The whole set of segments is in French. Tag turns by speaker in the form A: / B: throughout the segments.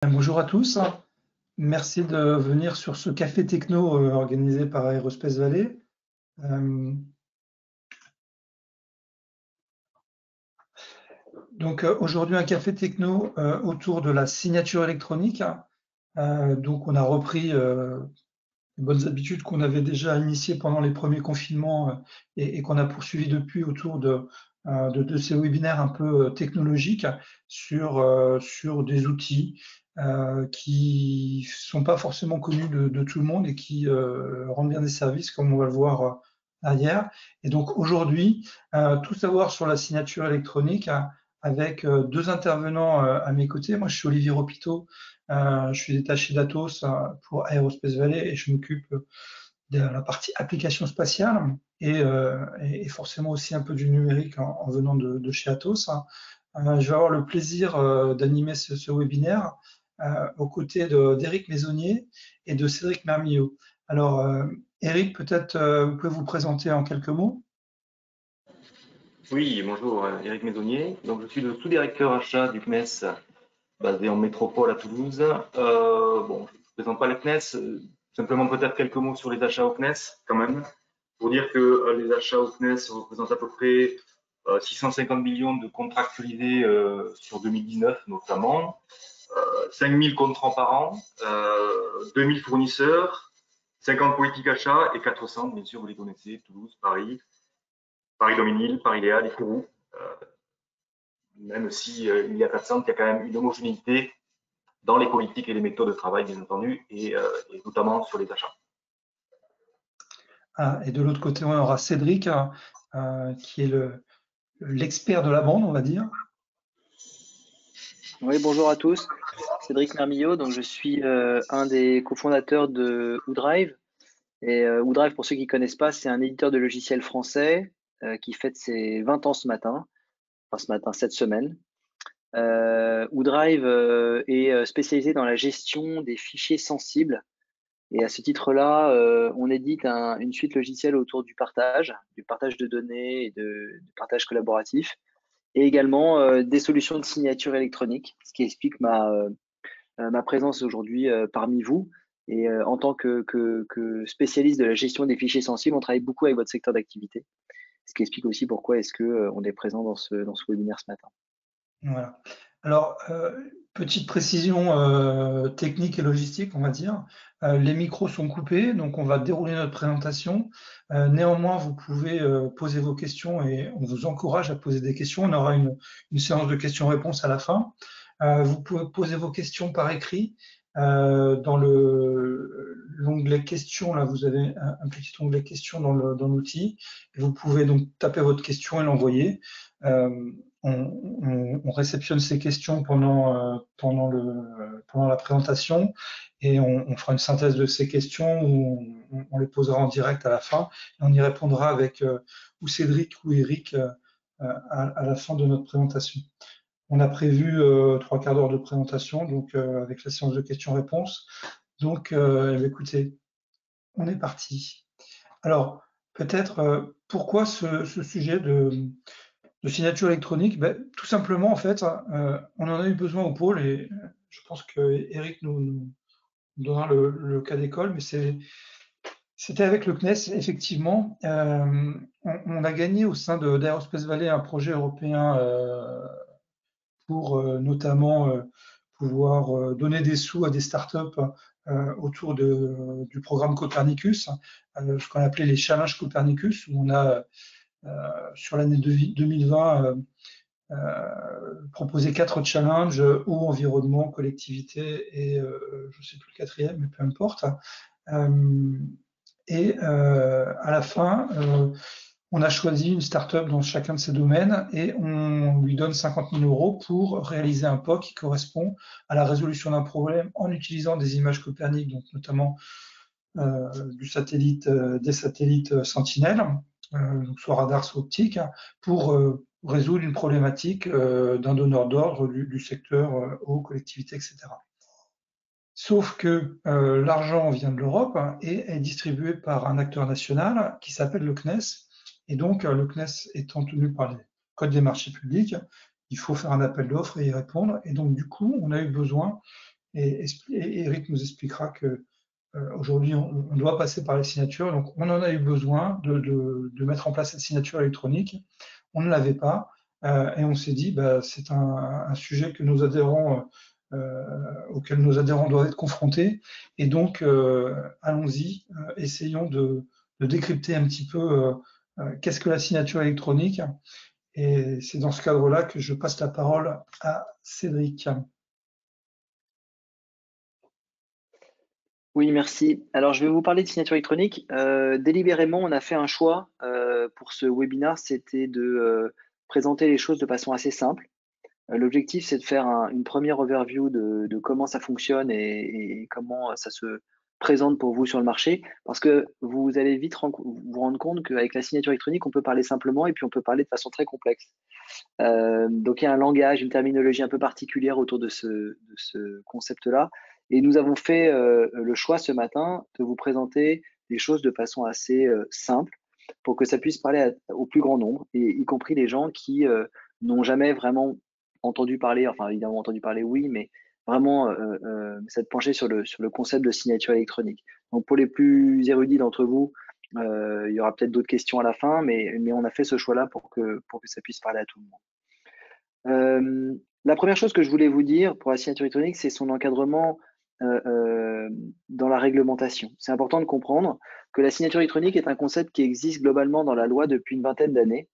A: Bonjour à tous, merci de venir sur ce café techno organisé par Aerospace Valley. Aujourd'hui un café techno autour de la signature électronique. Donc on a repris les bonnes habitudes qu'on avait déjà initiées pendant les premiers confinements et qu'on a poursuivi depuis autour de ces webinaires un peu technologiques sur des outils qui sont pas forcément connus de tout le monde et qui rendent bien des services, comme on va le voir derrière. Et donc aujourd'hui, tout savoir sur la signature électronique avec deux intervenants à mes côtés. Moi, je suis Olivier Ropito, je suis détaché d'Atos pour Aerospace Valley et je m'occupe de la partie application spatiale et forcément aussi un peu du numérique en venant de chez Atos. Je vais avoir le plaisir d'animer ce webinaire aux côtés d'Éric Maisonnier et de Cédric Mermillot. Alors, Éric, peut-être vous pouvez vous présenter en quelques mots?
B: Oui, bonjour, Éric Maisonnier. Donc, je suis le sous-directeur achat du CNES basé en métropole à Toulouse. Bon, je ne présente pas le CNES, simplement peut-être quelques mots sur les achats au CNES quand même, pour dire que les achats au CNES représentent à peu près 650 millions de contractualisés sur 2019 notamment, 5000 contrats par an, 2000 fournisseurs, 50 politiques achats et 400, bien sûr, vous les connaissez, Toulouse, Paris, Paris-Doménil, Paris-Léal et Kourou. Même si il y a 400, il y a quand même une homogénéité dans les politiques et les méthodes de travail, bien entendu, et notamment sur les achats.
A: Et de l'autre côté, on aura Cédric, qui est l'expert de la bande, on va dire.
C: Oui, bonjour à tous. Cédric Mermillot, donc je suis un des cofondateurs de Woodrive. Et Woodrive, pour ceux qui ne connaissent pas, c'est un éditeur de logiciels français qui fête ses 20 ans ce matin, cette semaine. Woodrive est spécialisé dans la gestion des fichiers sensibles. Et à ce titre-là, on édite une suite logicielle autour du partage de données et du partage collaboratif, et également des solutions de signature électronique, ce qui explique ma présence aujourd'hui parmi vous. Et en tant que spécialiste de la gestion des fichiers sensibles, on travaille beaucoup avec votre secteur d'activité, ce qui explique aussi pourquoi est-ce qu'on est présent dans ce webinaire ce matin.
A: Voilà. Alors, petite précision technique et logistique, on va dire. Les micros sont coupés, donc on va dérouler notre présentation. Néanmoins, vous pouvez poser vos questions et on vous encourage à poser des questions. On aura une séance de questions-réponses à la fin. Vous pouvez poser vos questions par écrit. Dans l'onglet questions, là, vous avez un petit onglet questions dans l'outil. Vous pouvez donc taper votre question et l'envoyer. On réceptionne ces questions pendant la présentation et on fera une synthèse de ces questions où on les posera en direct à la fin et on y répondra avec ou Cédric ou Eric à la fin de notre présentation. On a prévu 3/4 d'heure de présentation, donc avec la séance de questions-réponses. Donc, écoutez, on est parti. Alors, peut-être pourquoi ce sujet de signature électronique? Tout simplement, en fait, on en a eu besoin au pôle et je pense que Eric nous donnera le cas d'école, mais c'était avec le CNES, effectivement. On a gagné au sein d'Aerospace Valley un projet européen pour notamment pouvoir donner des sous à des startups autour du programme Copernicus, ce qu'on appelait les challenges Copernicus, où on a sur l'année 2020 proposé 4 challenges, eau, environnement, collectivité et je ne sais plus le quatrième, mais peu importe. Et à la fin, on a choisi une start-up dans chacun de ces domaines et on lui donne 50 000 € pour réaliser un POC qui correspond à la résolution d'un problème en utilisant des images Copernic, donc notamment des satellites Sentinelle, donc soit radar, soit optique, pour résoudre une problématique d'un donneur d'ordre du secteur eau, collectivité, etc. Sauf que l'argent vient de l'Europe et est distribué par un acteur national qui s'appelle le CNES. Et donc, le CNES étant tenu par les codes des marchés publics, il faut faire un appel d'offres et y répondre. Et donc, du coup, on a eu besoin et Eric nous expliquera que aujourd'hui, on doit passer par les signatures. Donc, on en a eu besoin de mettre en place cette signature électronique. On ne l'avait pas. Et on s'est dit, bah, c'est un sujet que nos adhérents, auquel nos adhérents doivent être confrontés. Et donc, allons-y, essayons de décrypter un petit peu qu'est-ce que la signature électronique. Et c'est dans ce cadre-là que je passe la parole à Cédric.
C: Oui, merci. Alors, je vais vous parler de signature électronique. Délibérément, on a fait un choix pour ce webinaire, c'était de présenter les choses de façon assez simple. L'objectif, c'est de faire une première overview de comment ça fonctionne et comment ça se présente pour vous sur le marché, parce que vous allez vite vous rendre compte qu'avec la signature électronique, on peut parler simplement et puis on peut parler de façon très complexe. Donc, il y a un langage, une terminologie un peu particulière autour de ce concept-là. Et nous avons fait le choix ce matin de vous présenter des choses de façon assez simple pour que ça puisse parler au plus grand nombre, et y compris les gens qui n'ont jamais vraiment entendu parler, enfin évidemment entendu parler oui, mais vraiment s'être penché sur le concept de signature électronique. Donc pour les plus érudits d'entre vous, il y aura peut-être d'autres questions à la fin, mais on a fait ce choix-là pour que ça puisse parler à tout le monde. La première chose que je voulais vous dire pour la signature électronique, c'est son encadrement dans la réglementation. C'est important de comprendre que la signature électronique est un concept qui existe globalement dans la loi depuis une vingtaine d'années,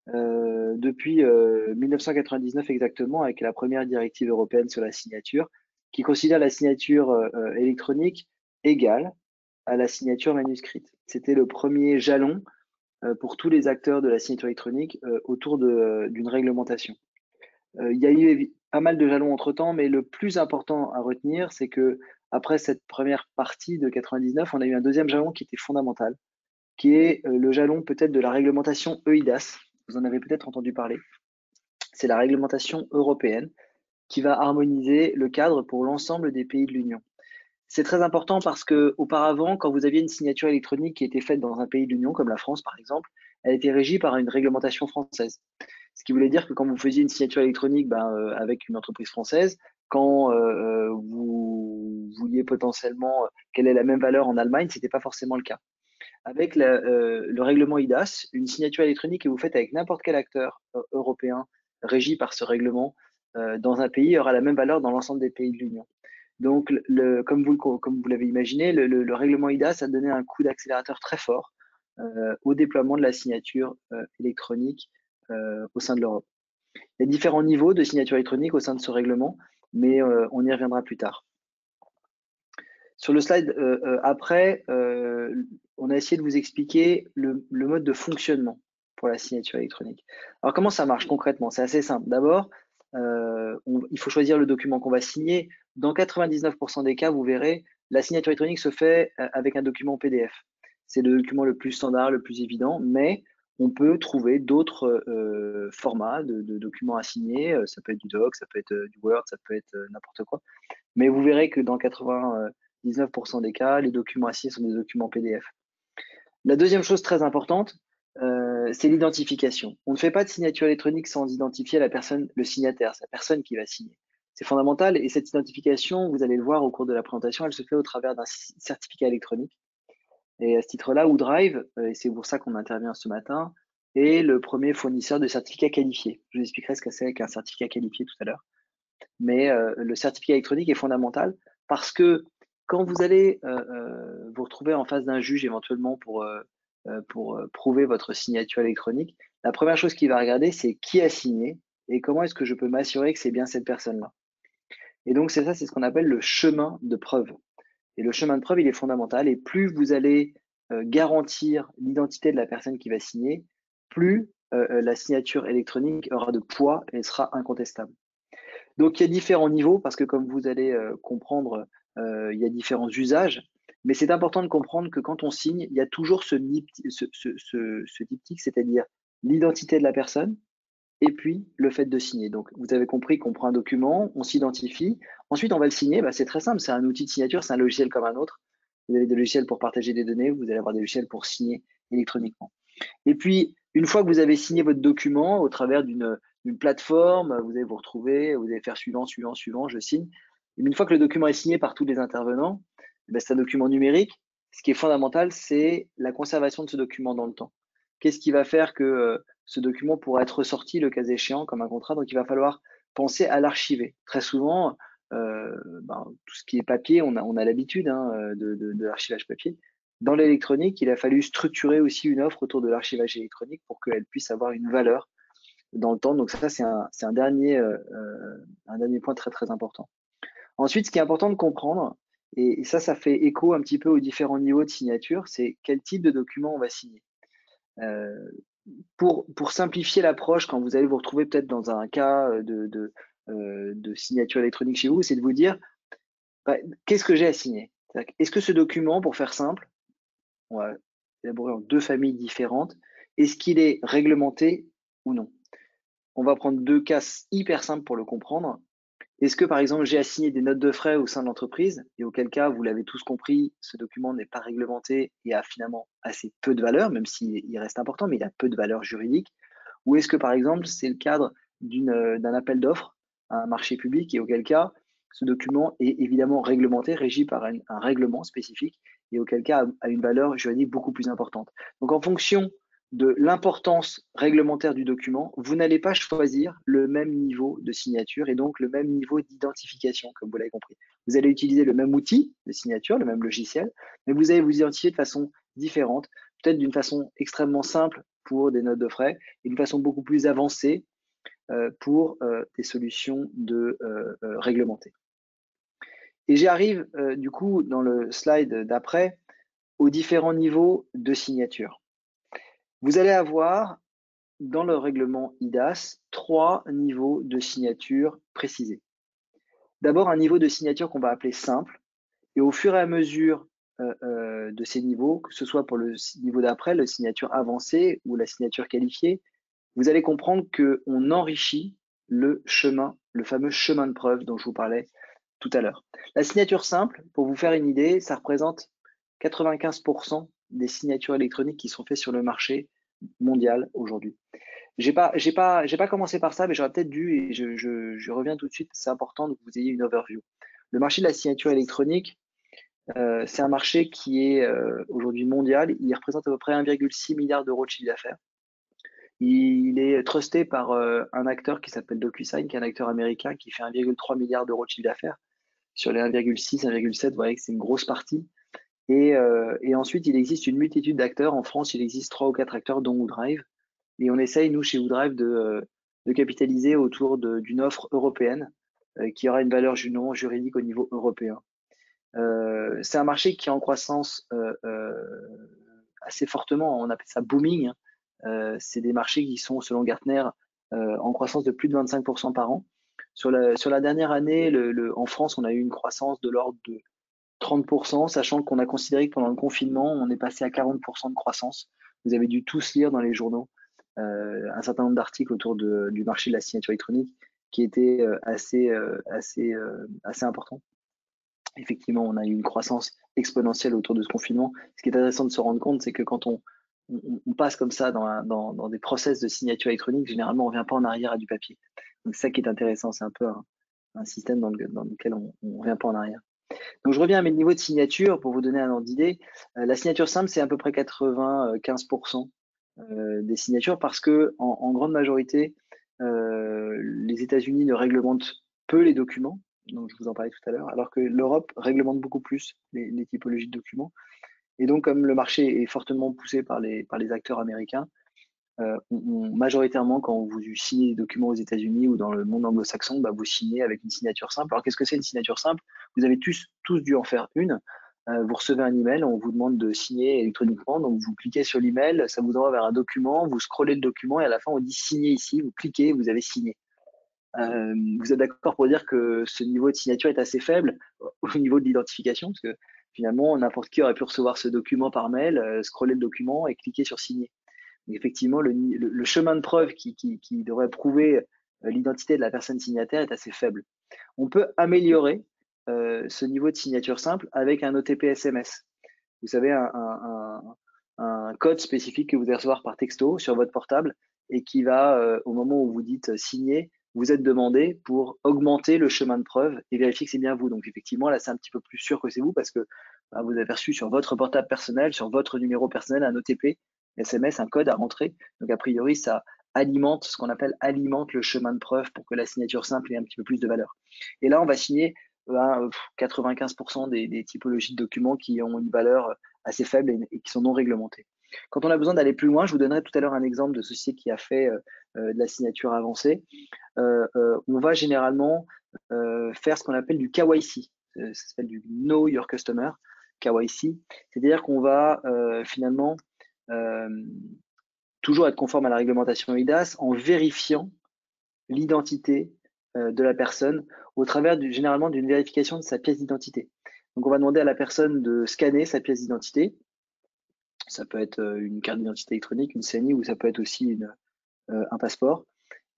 C: depuis 1999 exactement, avec la première directive européenne sur la signature, qui considère la signature électronique égale à la signature manuscrite. C'était le premier jalon pour tous les acteurs de la signature électronique autour d'une réglementation. Il y a eu pas mal de jalons entre-temps, mais le plus important à retenir, c'est que après cette première partie de 99, on a eu un deuxième jalon qui était fondamental, qui est le jalon peut-être de la réglementation EIDAS. Vous en avez peut-être entendu parler. C'est la réglementation européenne qui va harmoniser le cadre pour l'ensemble des pays de l'Union. C'est très important parce que auparavant, quand vous aviez une signature électronique qui était faite dans un pays de l'Union, comme la France par exemple, elle était régie par une réglementation française. Ce qui voulait dire que quand vous faisiez une signature électronique avec une entreprise française, quand vous vouliez potentiellement qu'elle ait la même valeur en Allemagne, ce n'était pas forcément le cas. Avec le règlement IDAS, une signature électronique que vous faites avec n'importe quel acteur européen régi par ce règlement dans un pays aura la même valeur dans l'ensemble des pays de l'Union. Donc, comme vous l'avez imaginé, le règlement IDAS a donné un coup d'accélérateur très fort au déploiement de la signature électronique au sein de l'Europe. Il y a différents niveaux de signature électronique au sein de ce règlement, mais on y reviendra plus tard. Sur le slide après, on a essayé de vous expliquer le mode de fonctionnement pour la signature électronique. Alors, comment ça marche concrètement? C'est assez simple. D'abord, il faut choisir le document qu'on va signer. Dans 99% des cas, vous verrez, la signature électronique se fait avec un document PDF. C'est le document le plus standard, le plus évident, mais on peut trouver d'autres formats de documents à signer. Ça peut être du doc, ça peut être du Word, ça peut être n'importe quoi. Mais vous verrez que dans 99% des cas, les documents à signer sont des documents PDF. La deuxième chose très importante, c'est l'identification. On ne fait pas de signature électronique sans identifier la personne, le signataire, c'est la personne qui va signer. C'est fondamental, et cette identification, vous allez le voir au cours de la présentation, elle se fait au travers d'un certificat électronique. Et à ce titre-là, OuDrive, et c'est pour ça qu'on intervient ce matin, est le premier fournisseur de certificats qualifiés. Je vous expliquerai ce que c'est qu'un certificat qualifié tout à l'heure. Mais le certificat électronique est fondamental parce que quand vous allez vous retrouver en face d'un juge éventuellement pour prouver votre signature électronique, la première chose qu'il va regarder, c'est qui a signé et comment est-ce que je peux m'assurer que c'est bien cette personne-là. Et donc, c'est ce qu'on appelle le chemin de preuve. Et le chemin de preuve, il est fondamental. Et plus vous allez garantir l'identité de la personne qui va signer, plus la signature électronique aura de poids et sera incontestable. Donc, il y a différents niveaux parce que comme vous allez comprendre, il y a différents usages. Mais c'est important de comprendre que quand on signe, il y a toujours ce diptyque, c'est-à-dire l'identité de la personne et puis le fait de signer. Donc, vous avez compris qu'on prend un document, on s'identifie. Ensuite, on va le signer. C'est très simple, c'est un outil de signature, c'est un logiciel comme un autre. Vous avez des logiciels pour partager des données, vous allez avoir des logiciels pour signer électroniquement. Et puis, une fois que vous avez signé votre document au travers d'une plateforme, vous allez vous retrouver, vous allez faire suivant, je signe. Mais une fois que le document est signé par tous les intervenants, c'est un document numérique. Ce qui est fondamental, c'est la conservation de ce document dans le temps. Qu'est-ce qui va faire que ce document pourra être ressorti le cas échéant comme un contrat? Donc, il va falloir penser à l'archiver. Très souvent, tout ce qui est papier, on a l'habitude de l'archivage papier. Dans l'électronique, il a fallu structurer aussi une offre autour de l'archivage électronique pour qu'elle puisse avoir une valeur dans le temps. Donc ça, c'est un dernier point très, très important. Ensuite, ce qui est important de comprendre, et ça fait écho un petit peu aux différents niveaux de signature, c'est quel type de document on va signer. Pour simplifier l'approche, quand vous allez vous retrouver peut-être dans un cas de signature électronique chez vous, c'est de vous dire, qu'est-ce que j'ai à signer? Est-ce que ce document, pour faire simple, on va élaborer en 2 familles différentes, est-ce qu'il est réglementé ou non? On va prendre 2 cas hyper simples pour le comprendre. Est-ce que, par exemple, j'ai assigné des notes de frais au sein de l'entreprise et auquel cas, vous l'avez tous compris, ce document n'est pas réglementé et a finalement assez peu de valeur, même s'il reste important, mais il a peu de valeur juridique? Ou est-ce que, par exemple, c'est le cadre d'un appel d'offres à un marché public et auquel cas, ce document est évidemment réglementé, régi par un règlement spécifique et auquel cas a une valeur juridique beaucoup plus importante. Donc, en fonction de l'importance réglementaire du document, vous n'allez pas choisir le même niveau de signature et donc le même niveau d'identification, comme vous l'avez compris. Vous allez utiliser le même outil de signature, le même logiciel, mais vous allez vous identifier de façon différente, peut-être d'une façon extrêmement simple pour des notes de frais et d'une façon beaucoup plus avancée pour des solutions réglementées. Et j'arrive du coup dans le slide d'après aux différents niveaux de signature. Vous allez avoir dans le règlement IDAS 3 niveaux de signature précisés. D'abord, un niveau de signature qu'on va appeler simple, et au fur et à mesure de ces niveaux, que ce soit pour le niveau d'après, la signature avancée ou la signature qualifiée, vous allez comprendre qu'on enrichit le chemin, le fameux chemin de preuve dont je vous parlais tout à l'heure. La signature simple, pour vous faire une idée, ça représente 95% des signatures électroniques qui sont faites sur le marché mondial aujourd'hui. J'ai pas commencé par ça, mais j'aurais peut-être dû, et je reviens tout de suite. C'est important que vous ayez une overview. Le marché de la signature électronique, c'est un marché qui est aujourd'hui mondial. Il représente à peu près 1,6 milliard d'euros de chiffre d'affaires. Il est trusté par un acteur qui s'appelle DocuSign, qui est un acteur américain qui fait 1,3 milliard d'euros de chiffre d'affaires. Sur les 1,6, 1,7, vous voyez que c'est une grosse partie. Et ensuite, il existe une multitude d'acteurs. En France, il existe 3 ou 4 acteurs, dont WooDrive. Et on essaye, nous, chez WooDrive, de capitaliser autour d'une offre européenne qui aura une valeur juridique au niveau européen. C'est un marché qui est en croissance assez fortement. On appelle ça booming. C'est des marchés qui sont, selon Gartner, en croissance de plus de 25% par an. Sur la dernière année, en France, on a eu une croissance de l'ordre de 30%, sachant qu'on a considéré que pendant le confinement, on est passé à 40% de croissance. Vous avez dû tous lire dans les journaux un certain nombre d'articles autour du marché de la signature électronique qui était assez important. Effectivement, on a eu une croissance exponentielle autour de ce confinement. Ce qui est intéressant de se rendre compte, c'est que quand on passe comme ça dans des process de signature électronique, généralement, on ne revient pas en arrière à du papier. Donc, c'est ça qui est intéressant. C'est un peu un système dans lequel on ne revient pas en arrière. Donc, je reviens à mes niveaux de signature pour vous donner un ordre d'idée. La signature simple, c'est à peu près 95% des signatures parce que en grande majorité, les États-Unis ne réglementent peu les documents, donc je vous en parlais tout à l'heure, alors que l'Europe réglemente beaucoup plus les typologies de documents. Et donc, comme le marché est fortement poussé par les acteurs américains, majoritairement, quand vous signez des documents aux États-Unis ou dans le monde anglo-saxon, vous signez avec une signature simple. Alors, qu'est-ce que c'est une signature simple? Vous avez tous dû en faire une. Vous recevez un email, on vous demande de signer électroniquement, donc vous cliquez sur l'email, ça vous envoie vers un document, vous scrollez le document et à la fin on dit signer ici, vous cliquez, vous avez signé. Vous êtes d'accord pour dire que ce niveau de signature est assez faible au niveau de l'identification, parce que finalement n'importe qui aurait pu recevoir ce document par mail, scroller le document et cliquer sur signer. Mais effectivement, le chemin de preuve qui devrait prouver l'identité de la personne signataire est assez faible. On peut améliorer ce niveau de signature simple avec un OTP SMS. Vous savez, un code spécifique que vous allez recevoir par texto sur votre portable et qui va, au moment où vous dites signer, vous êtes demandé pour augmenter le chemin de preuve et vérifier que c'est bien vous. Donc effectivement, là, c'est un petit peu plus sûr que c'est vous parce que vous avez reçu sur votre portable personnel, sur votre numéro personnel, un OTP, SMS, un code à rentrer. Donc a priori, ça alimente ce qu'on appelle alimente le chemin de preuve pour que la signature simple ait un petit peu plus de valeur. Et là, on va signer 95% des typologies de documents qui ont une valeur assez faible et qui sont non réglementés. Quand on a besoin d'aller plus loin, je vous donnerai tout à l'heure un exemple de société qui a fait de la signature avancée. On va généralement faire ce qu'on appelle du KYC, ça s'appelle du Know Your Customer, KYC, c'est-à-dire qu'on va finalement toujours être conforme à la réglementation eIDAS en vérifiant l'identité de la personne au travers généralement d'une vérification de sa pièce d'identité. Donc on va demander à la personne de scanner sa pièce d'identité. Ça peut être une carte d'identité électronique, une CNI, ou ça peut être aussi un passeport.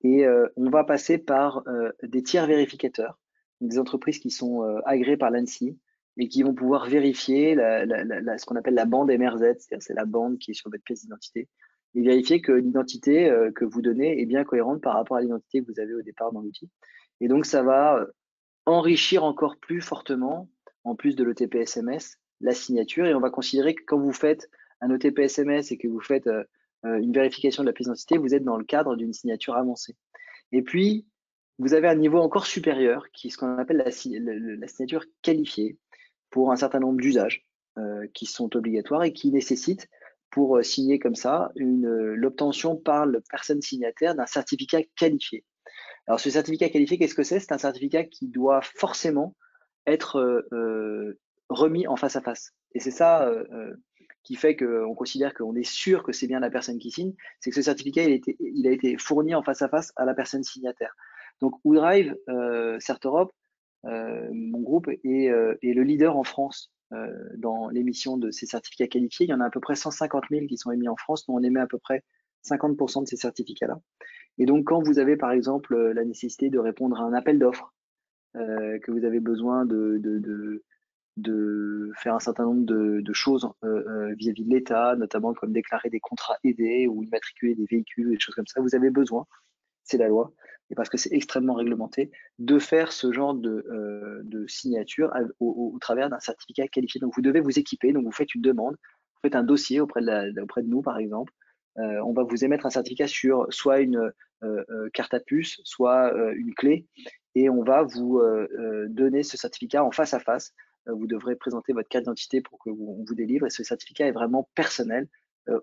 C: Et on va passer par des tiers vérificateurs, des entreprises qui sont agréées par l'ANSSI et qui vont pouvoir vérifier ce qu'on appelle la bande MRZ, c'est-à-dire c'est la bande qui est sur votre pièce d'identité, et vérifier que l'identité que vous donnez est bien cohérente par rapport à l'identité que vous avez au départ dans l'outil. Et donc ça va enrichir encore plus fortement, en plus de l'OTP SMS, la signature, et on va considérer que quand vous faites un OTP SMS et que vous faites une vérification de la pièce d'identité, vous êtes dans le cadre d'une signature avancée. Et puis, vous avez un niveau encore supérieur, qui est ce qu'on appelle la signature qualifiée, pour un certain nombre d'usages qui sont obligatoires et qui nécessitent, pour signer comme ça, l'obtention par la personne signataire d'un certificat qualifié. Alors, ce certificat qualifié, qu'est-ce que c'est? C'est un certificat qui doit forcément être remis en face à face. Et c'est ça qui fait qu'on considère qu'on est sûr que c'est bien la personne qui signe, c'est que ce certificat, il a été fourni en face à face à la personne signataire. Donc, WooDrive, CertEurope, mon groupe, est le leader en France dans l'émission de ces certificats qualifiés. Il y en a à peu près 150 000 qui sont émis en France. Nous, on émet à peu près 50% de ces certificats-là. Et donc, quand vous avez, par exemple, la nécessité de répondre à un appel d'offres, que vous avez besoin de faire un certain nombre de choses vis-à-vis de l'État, notamment comme déclarer des contrats aidés ou immatriculer des véhicules, des choses comme ça, vous avez besoin, c'est la loi, et parce que c'est extrêmement réglementé, de faire ce genre de signature au travers d'un certificat qualifié. Donc vous devez vous équiper, donc vous faites une demande, vous faites un dossier auprès de nous par exemple, on va vous émettre un certificat sur soit une carte à puce, soit une clé, et on va vous donner ce certificat en face à face. Vous devrez présenter votre carte d'identité pour que on vous délivre, et ce certificat est vraiment personnel,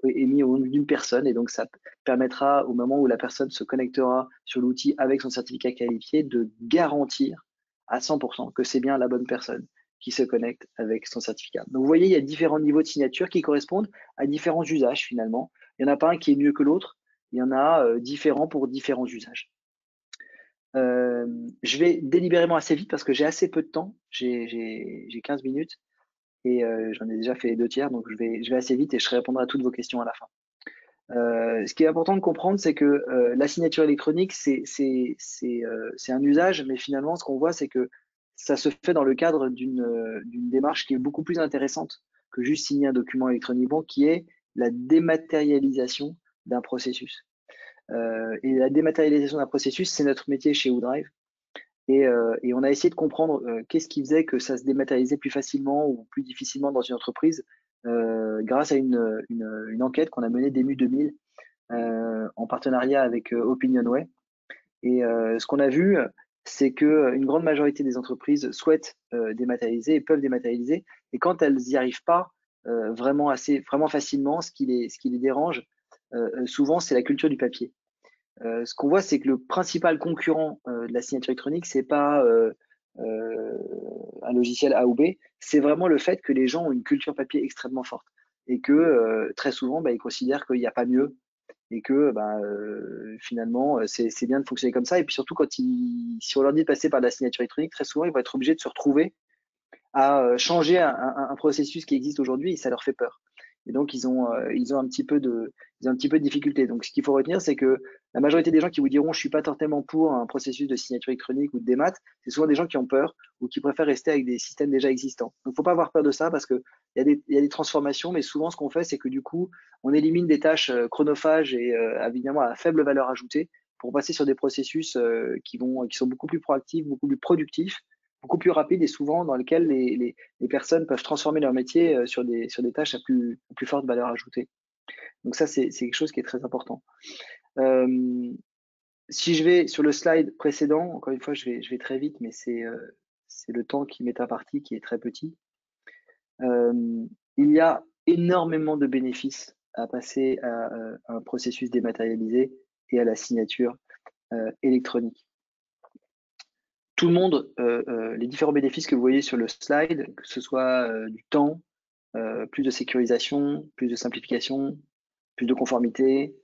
C: émis au nom d'une personne, et donc ça permettra au moment où la personne se connectera sur l'outil avec son certificat qualifié de garantir à 100% que c'est bien la bonne personne qui se connecte avec son certificat. Donc vous voyez, il y a différents niveaux de signature qui correspondent à différents usages finalement. Il n'y en a pas un qui est mieux que l'autre, il y en a différents pour différents usages. Je vais délibérément assez vite parce que j'ai assez peu de temps, j'ai 15 minutes et j'en ai déjà fait les 2/3, donc je vais assez vite et je répondrai à toutes vos questions à la fin. Ce qui est important de comprendre, c'est que la signature électronique, c'est un usage, mais finalement, ce qu'on voit, c'est que ça se fait dans le cadre d'une démarche qui est beaucoup plus intéressante que juste signer un document électroniquement, qui est la dématérialisation d'un processus. Et la dématérialisation d'un processus, c'est notre métier chez WooDrive. Et on a essayé de comprendre qu'est-ce qui faisait que ça se dématérialisait plus facilement ou plus difficilement dans une entreprise grâce à une enquête qu'on a menée début 2000 en partenariat avec OpinionWay. Et ce qu'on a vu, c'est qu'une grande majorité des entreprises souhaitent dématérialiser et peuvent dématérialiser. Et quand elles n'y arrivent pas vraiment facilement, ce qui les dérange souvent, c'est la culture du papier. Ce qu'on voit, c'est que le principal concurrent de la signature électronique, c'est pas un logiciel A ou B, c'est vraiment le fait que les gens ont une culture papier extrêmement forte et que très souvent, ils considèrent qu'il n'y a pas mieux et que finalement, c'est bien de fonctionner comme ça. Et puis surtout, si on leur dit de passer par la signature électronique, très souvent, ils vont être obligés de se retrouver à changer un processus qui existe aujourd'hui et ça leur fait peur. Et donc, ils ont un petit peu de difficulté. Donc, ce qu'il faut retenir, c'est que la majorité des gens qui vous diront je suis pas totalement pour un processus de signature électronique ou de démat, c'est souvent des gens qui ont peur ou qui préfèrent rester avec des systèmes déjà existants. Donc, faut pas avoir peur de ça parce que il y a des transformations, mais souvent, ce qu'on fait, c'est que du coup, on élimine des tâches chronophages et évidemment à faible valeur ajoutée pour passer sur des processus qui sont beaucoup plus proactifs, beaucoup plus productifs, beaucoup plus rapides et souvent dans lesquels les personnes peuvent transformer leur métier sur des tâches à plus forte valeur ajoutée. Donc ça, c'est quelque chose qui est très important. Si je vais sur le slide précédent, encore une fois, je vais très vite, mais c'est le temps qui m'est imparti qui est très petit. Il y a énormément de bénéfices à passer à un processus dématérialisé et à la signature électronique. Tout le monde, les différents bénéfices que vous voyez sur le slide, que ce soit du temps, plus de sécurisation, plus de simplification, plus de conformité,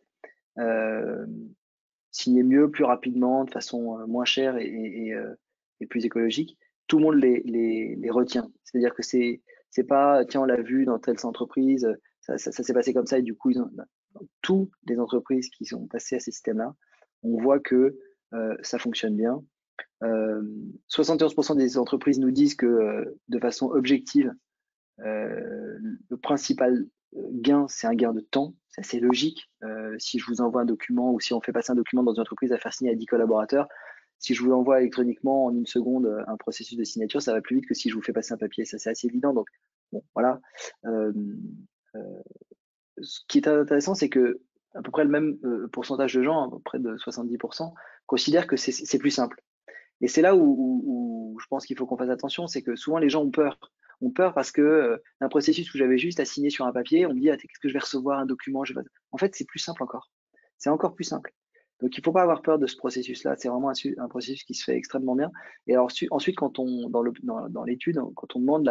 C: signer mieux, plus rapidement, de façon moins chère et plus écologique, tout le monde les retient. C'est-à-dire que c'est pas, tiens, on l'a vu dans telle entreprise, ça s'est passé comme ça et du coup, dans toutes les entreprises qui sont passées à ces systèmes-là, on voit que ça fonctionne bien. 71% des entreprises nous disent que de façon objective, le principal gain, c'est un gain de temps. C'est assez logique. Si je vous envoie un document ou si on fait passer un document dans une entreprise à faire signer à 10 collaborateurs, si je vous l'envoie électroniquement en une seconde, un processus de signature, ça va plus vite que si je vous fais passer un papier. Ça, c'est assez évident. Donc, bon, voilà. Ce qui est intéressant, c'est que à peu près le même pourcentage de gens, à peu près de 70%, considèrent que c'est plus simple. Et c'est là où je pense qu'il faut qu'on fasse attention, c'est que souvent les gens ont peur. Ont peur parce que un processus où j'avais juste à signer sur un papier, on me dit qu'est-ce que je vais recevoir un document. En fait, c'est plus simple encore. C'est encore plus simple. Donc il ne faut pas avoir peur de ce processus-là. C'est vraiment un processus qui se fait extrêmement bien. Et alors ensuite, quand on dans l'étude, quand on demande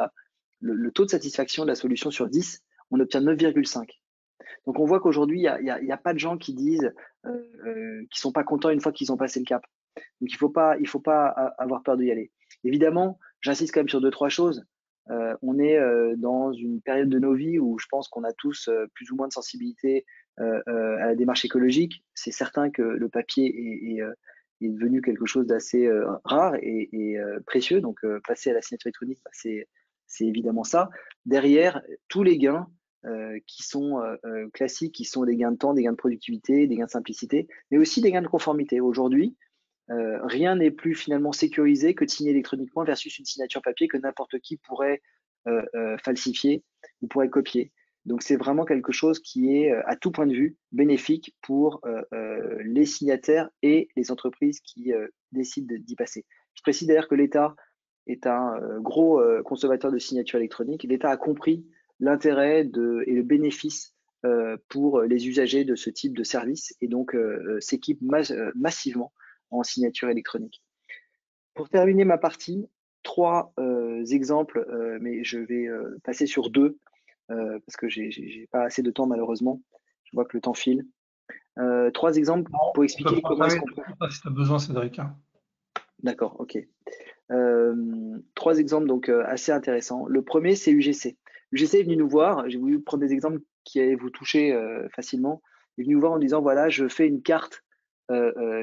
C: le taux de satisfaction de la solution sur 10, on obtient 9,5. Donc on voit qu'aujourd'hui, il y a pas de gens qui disent qui sont pas contents une fois qu'ils ont passé le cap. Donc il faut pas avoir peur d'y aller. Évidemment, j'insiste quand même sur 2-3 choses. On est dans une période de nos vies où je pense qu'on a tous plus ou moins de sensibilité à la démarche écologique. C'est certain que le papier est devenu quelque chose d'assez rare et précieux. Donc passer à la signature électronique, c'est évidemment ça. Derrière, tous les gains qui sont classiques, qui sont des gains de temps, des gains de productivité, des gains de simplicité, mais aussi des gains de conformité. Aujourd'hui, rien n'est plus finalement sécurisé que de signer électroniquement versus une signature papier que n'importe qui pourrait falsifier ou pourrait copier. Donc c'est vraiment quelque chose qui est à tout point de vue bénéfique pour les signataires et les entreprises qui décident d'y passer. Je précise d'ailleurs que l'État est un gros consommateur de signatures électroniques. L'État a compris l'intérêt et le bénéfice pour les usagers de ce type de service et donc s'équipe massivement en signature électronique. Pour terminer ma partie, 3 exemples, mais je vais passer sur 2 parce que j'ai pas assez de temps malheureusement. Je vois que le temps file. 3 exemples pour expliquer comment est-ce qu'on peut.
A: Si tu as besoin, Cédric.
C: D'accord, ok. 3 exemples donc assez intéressants. Le premier, c'est UGC. UGC est venu nous voir. J'ai voulu prendre des exemples qui allaient vous toucher facilement. Il est venu nous voir en disant voilà, je fais une carte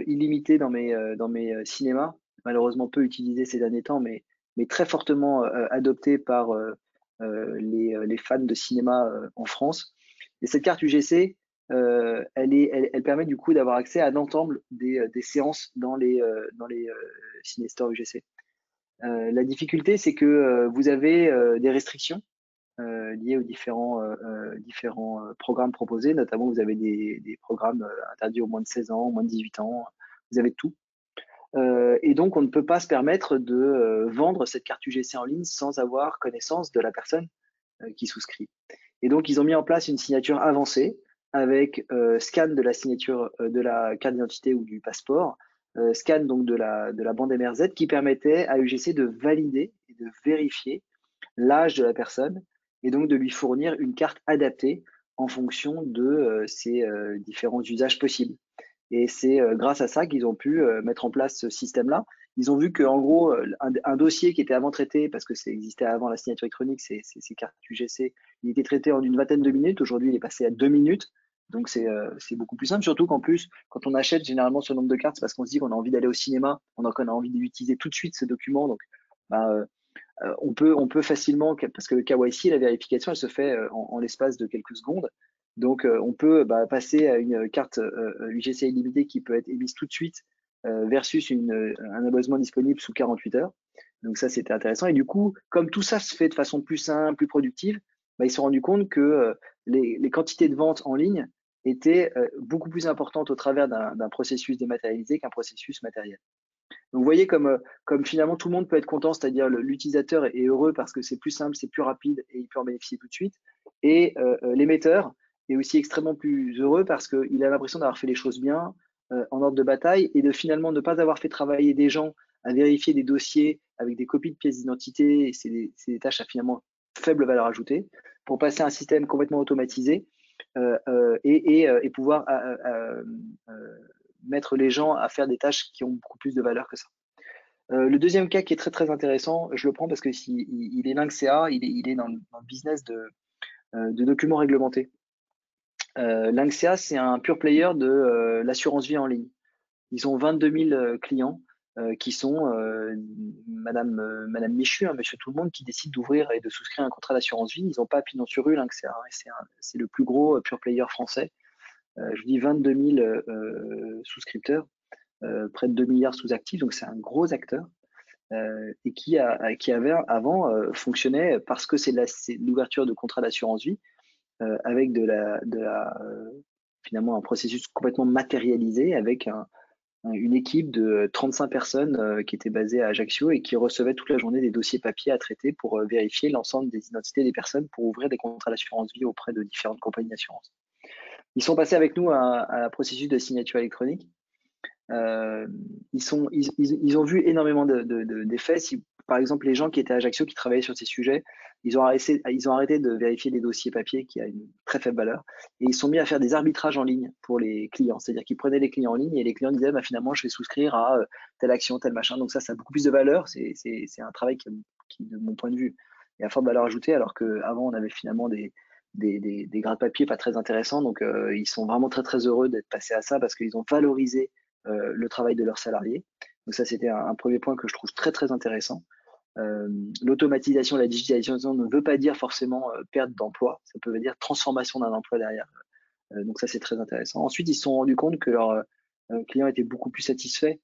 C: illimitée dans mes cinémas, malheureusement peu utilisée ces derniers temps, mais très fortement adoptée par les fans de cinéma en France. Et cette carte UGC, elle permet du coup d'avoir accès à l'ensemble des séances dans les ciné-stores UGC. La difficulté, c'est que vous avez des restrictions liées aux différents programmes proposés. Notamment, vous avez des programmes interdits aux moins de 16 ans, aux moins de 18 ans. Vous avez tout. Et donc, on ne peut pas se permettre de vendre cette carte UGC en ligne sans avoir connaissance de la personne qui souscrit. Et donc, ils ont mis en place une signature avancée avec scan de la signature de la carte d'identité ou du passeport, scan donc de la bande MRZ qui permettait à UGC de valider et de vérifier l'âge de la personne et donc de lui fournir une carte adaptée en fonction de ses différents usages possibles. Et c'est grâce à ça qu'ils ont pu mettre en place ce système-là. Ils ont vu qu'en gros, un dossier qui était avant traité, parce que ça existait avant la signature électronique, ces cartes UGC, il était traité en une vingtaine de minutes. Aujourd'hui, il est passé à 2 minutes. Donc, c'est beaucoup plus simple. Surtout qu'en plus, quand on achète généralement ce nombre de cartes, c'est parce qu'on se dit qu'on a envie d'aller au cinéma, on a envie d'utiliser tout de suite ce document. Donc, on peut facilement, parce que le KYC, la vérification, elle se fait en l'espace de quelques secondes. Donc, on peut passer à une carte UGC illimitée qui peut être émise tout de suite versus un abonnement disponible sous 48 heures. Donc ça, c'était intéressant. Et du coup, comme tout ça se fait de façon plus simple, plus productive, ils se sont rendus compte que les quantités de vente en ligne étaient beaucoup plus importantes au travers d'un processus dématérialisé qu'un processus matériel. Donc, vous voyez comme finalement tout le monde peut être content, c'est-à-dire l'utilisateur est heureux parce que c'est plus simple, c'est plus rapide et il peut en bénéficier tout de suite. Et l'émetteur est aussi extrêmement plus heureux parce qu'il a l'impression d'avoir fait les choses bien, en ordre de bataille, et de finalement ne pas avoir fait travailler des gens à vérifier des dossiers avec des copies de pièces d'identité. C'est des tâches à finalement faible valeur ajoutée, pour passer à un système complètement automatisé et pouvoir mettre les gens à faire des tâches qui ont beaucoup plus de valeur que ça. Le deuxième cas qui est très très intéressant, je le prends parce que il est Lynxea, il est dans le business de documents réglementés. Lynxea, c'est un pure player de l'assurance vie en ligne. Ils ont 22 000 clients qui sont Madame Michu, Monsieur Tout le Monde, qui décide d'ouvrir et de souscrire un contrat d'assurance vie. Ils n'ont pas pignon sur rue, Lynxea. C'est le plus gros pure player français. Je dis 22 000 souscripteurs, près de 2 milliards sous actifs, donc c'est un gros acteur. Et qui avait avant fonctionnait parce que c'est l'ouverture de contrats d'assurance vie avec finalement un processus complètement matérialisé avec une équipe de 35 personnes qui était basée à Ajaccio et qui recevait toute la journée des dossiers papier à traiter pour vérifier l'ensemble des identités des personnes pour ouvrir des contrats d'assurance vie auprès de différentes compagnies d'assurance. Ils sont passés avec nous à un processus de signature électronique. Ils ont vu énormément d'effets. Si, par exemple, les gens qui étaient à Ajaccio, qui travaillaient sur ces sujets, ils ont arrêté de vérifier les dossiers papier qui a une très faible valeur, et ils sont mis à faire des arbitrages en ligne pour les clients. C'est-à-dire qu'ils prenaient les clients en ligne et les clients disaient finalement je vais souscrire à telle action, tel machin. Donc ça a beaucoup plus de valeur. C'est un travail qui, de mon point de vue, est à forte valeur ajoutée, alors qu'avant on avait finalement des gras de papier pas très intéressants. Donc ils sont vraiment très très heureux d'être passés à ça parce qu'ils ont valorisé le travail de leurs salariés. Donc ça, c'était un premier point que je trouve très très intéressant. L'automatisation, la digitalisation ne veut pas dire forcément perte d'emploi, ça peut dire transformation d'un emploi derrière. Donc ça, c'est très intéressant. Ensuite, ils se sont rendus compte que leurs clients étaient beaucoup plus satisfaits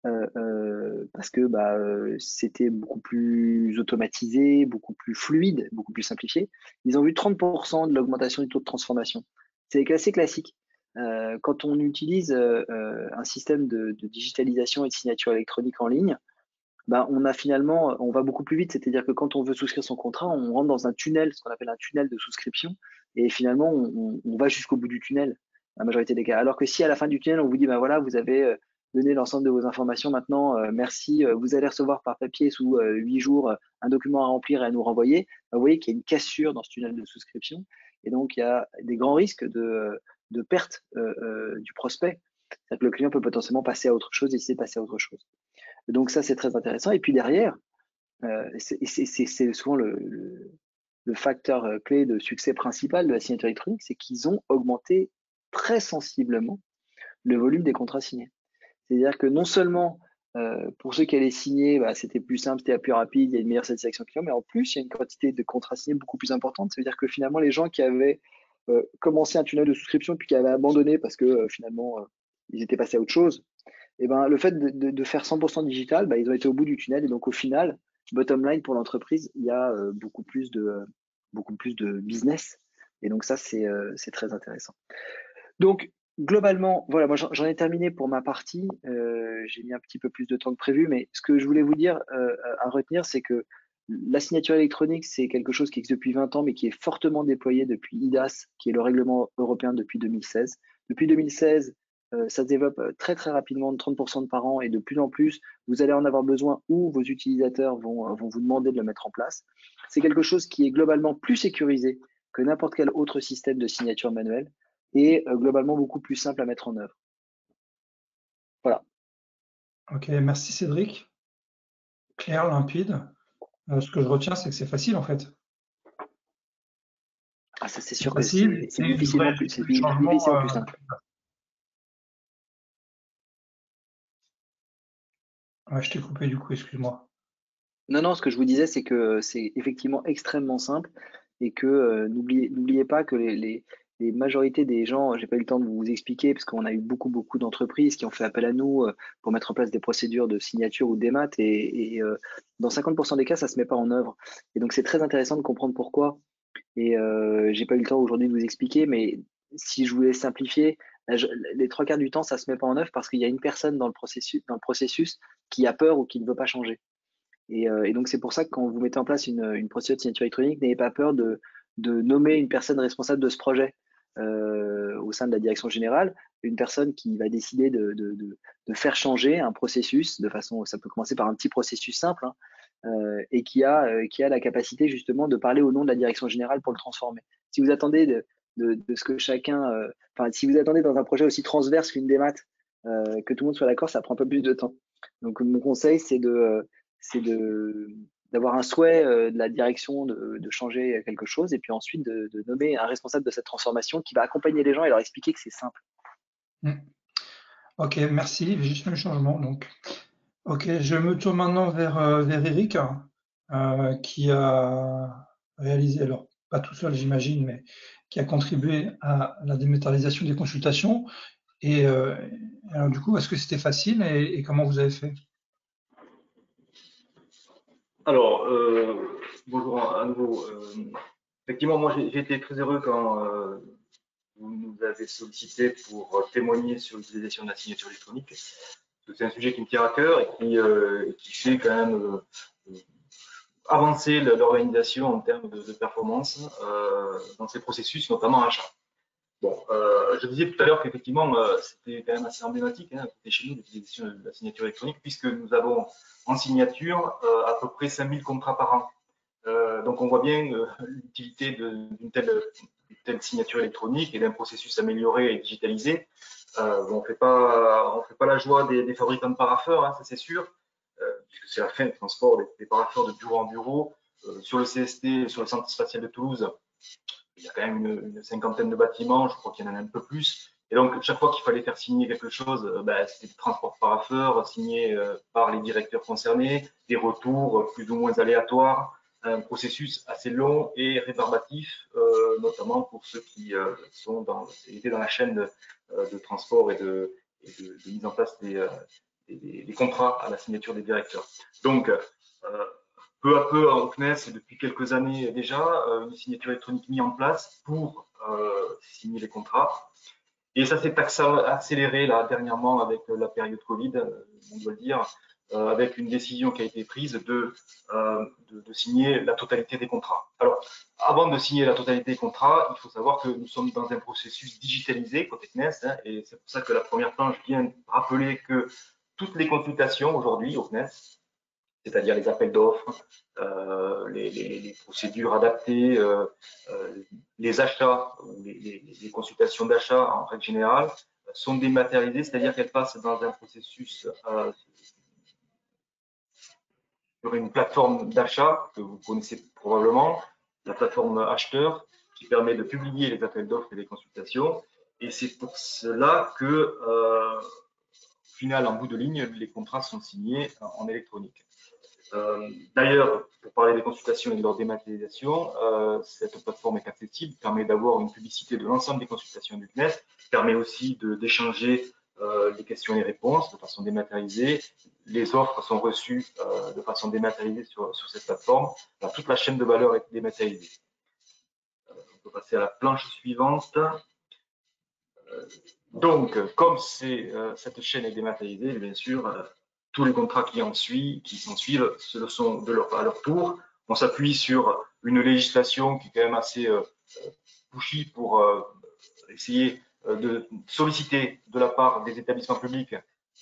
C: parce que c'était beaucoup plus automatisé, beaucoup plus fluide, beaucoup plus simplifié. Ils ont vu 30% de l'augmentation du taux de transformation. C'est assez classique. Quand on utilise un système de digitalisation et de signature électronique en ligne, on va beaucoup plus vite. C'est-à-dire que quand on veut souscrire son contrat, on rentre dans un tunnel, ce qu'on appelle un tunnel de souscription, et finalement, on va jusqu'au bout du tunnel, la majorité des cas. Alors que si à la fin du tunnel, on vous dit, voilà, vous avez donné l'ensemble de vos informations, maintenant, merci, vous allez recevoir par papier sous 8 jours un document à remplir et à nous renvoyer, vous voyez qu'il y a une cassure dans ce tunnel de souscription, et donc il y a des grands risques de perte du prospect. C'est-à-dire que le client peut potentiellement passer à autre chose, décider de passer à autre chose. Donc ça, c'est très intéressant. Et puis derrière, c'est souvent le facteur clé de succès principal de la signature électronique, c'est qu'ils ont augmenté très sensiblement le volume des contrats signés. C'est-à-dire que non seulement pour ceux qui allaient signer, c'était plus simple, c'était plus rapide, il y a une meilleure satisfaction client, mais en plus, il y a une quantité de contrats signés beaucoup plus importante. Ça veut dire que finalement, les gens qui avaient commencé un tunnel de souscription puis qui avaient abandonné parce que finalement, ils étaient passés à autre chose, et le fait de faire 100% digital, ils ont été au bout du tunnel. Et donc, au final, bottom line pour l'entreprise, il y a beaucoup plus de business. Et donc, ça, c'est très intéressant. Donc, globalement, voilà, moi, j'en ai terminé pour ma partie. J'ai mis un petit peu plus de temps que prévu, mais ce que je voulais vous dire à retenir, c'est que la signature électronique, c'est quelque chose qui existe depuis 20 ans, mais qui est fortement déployé depuis IDAS, qui est le règlement européen depuis 2016. Depuis 2016, ça se développe très très rapidement, de 30% par an, et de plus en plus, vous allez en avoir besoin ou vos utilisateurs vont vous demander de le mettre en place. C'est quelque chose qui est globalement plus sécurisé que n'importe quel autre système de signature manuelle et globalement beaucoup plus simple à mettre en œuvre. Voilà.
A: Ok, merci Cédric. Clair, limpide. Ce que je retiens, c'est que c'est facile en fait.
C: Ah, ça c'est sûr que
A: Facile,
C: c'est difficilement plus simple.
A: Ouais, je t'ai coupé du coup, excuse-moi.
C: Non, ce que je vous disais, c'est que c'est effectivement extrêmement simple et que n'oubliez pas que les majorités des gens, j'ai pas eu le temps de vous expliquer, parce qu'on a eu beaucoup d'entreprises qui ont fait appel à nous pour mettre en place des procédures de signature ou des maths, et dans 50% des cas, ça se met pas en œuvre. Et donc, c'est très intéressant de comprendre pourquoi. Et j'ai pas eu le temps aujourd'hui de vous expliquer, mais si je voulais simplifier, les 3 quarts du temps, ça se met pas en œuvre parce qu'il y a une personne dans le processus qui a peur ou qui ne veut pas changer. Et donc, c'est pour ça que quand vous mettez en place une procédure de signature électronique, n'ayez pas peur de nommer une personne responsable de ce projet au sein de la direction générale, une personne qui va décider de faire changer un processus de façon, ça peut commencer par un petit processus simple, hein, et qui a la capacité justement de parler au nom de la direction générale pour le transformer. Si vous attendez de ce que chacun, enfin, si vous attendez dans un projet aussi transverse qu'une des maths, que tout le monde soit d'accord, ça prend un peu plus de temps. Donc, mon conseil, c'est d'avoir un souhait de la direction de changer quelque chose et puis ensuite de nommer un responsable de cette transformation qui va accompagner les gens et leur expliquer que c'est simple.
A: Ok, merci. J'ai juste fait le changement. Donc, ok, je me tourne maintenant vers Eric, qui a réalisé, alors pas tout seul, j'imagine, mais qui a contribué à la dématérialisation des consultations. Et alors, du coup, est-ce que c'était facile et comment vous avez fait?
B: Alors, bonjour à nouveau. Effectivement, moi j'ai été très heureux quand vous nous avez sollicité pour témoigner sur l'utilisation de la signature électronique. C'est un sujet qui me tient à cœur et qui fait quand même avancer l'organisation en termes de performance dans ces processus, notamment achat. Bon, je disais tout à l'heure qu'effectivement, c'était quand même assez emblématique hein, chez nous l'utilisation de la signature électronique, puisque nous avons en signature à peu près 5000 contrats par an. Donc on voit bien l'utilité d'une telle signature électronique et d'un processus amélioré et digitalisé. On fait pas la joie des fabricants de parapheurs, hein, ça c'est sûr, puisque c'est la fin du transport des parapheurs de bureau en bureau. Sur le CST, sur le centre spatial de Toulouse, il y a quand même une cinquantaine de bâtiments, je crois qu'il y en a un peu plus. Et donc, chaque fois qu'il fallait faire signer quelque chose, c'était des transports parapheurs signés par les directeurs concernés, des retours plus ou moins aléatoires, un processus assez long et rébarbatif, notamment pour ceux qui étaient dans la chaîne de transport et de mise en place des contrats à la signature des directeurs. Donc, peu à peu au CNES, et depuis quelques années déjà, une signature électronique mise en place pour signer les contrats. Et ça s'est accéléré là dernièrement avec la période Covid, on doit le dire, avec une décision qui a été prise de signer la totalité des contrats. Alors, avant de signer la totalité des contrats, il faut savoir que nous sommes dans un processus digitalisé côté CNES, hein, et c'est pour ça que la première planche vient rappeler que toutes les consultations aujourd'hui au CNES, c'est-à-dire les appels d'offres, les procédures adaptées, les achats, les consultations d'achat en règle générale, sont dématérialisées, c'est-à-dire qu'elles passent dans un processus sur une plateforme d'achat que vous connaissez probablement, la plateforme acheteur, qui permet de publier les appels d'offres et les consultations. Et c'est pour cela que, au final, en bout de ligne, les contrats sont signés en électronique. D'ailleurs, pour parler des consultations et de leur dématérialisation, cette plateforme est accessible, permet d'avoir une publicité de l'ensemble des consultations du CNES, permet aussi d'échanger les questions et les réponses de façon dématérialisée. Les offres sont reçues de façon dématérialisée sur cette plateforme. Alors, toute la chaîne de valeur est dématérialisée. On peut passer à la planche suivante. Donc, comme cette chaîne est dématérialisée, bien sûr, tous les contrats qui s'en suivent, ce le sont à leur tour. On s'appuie sur une législation qui est quand même assez pushy pour essayer de solliciter de la part des établissements publics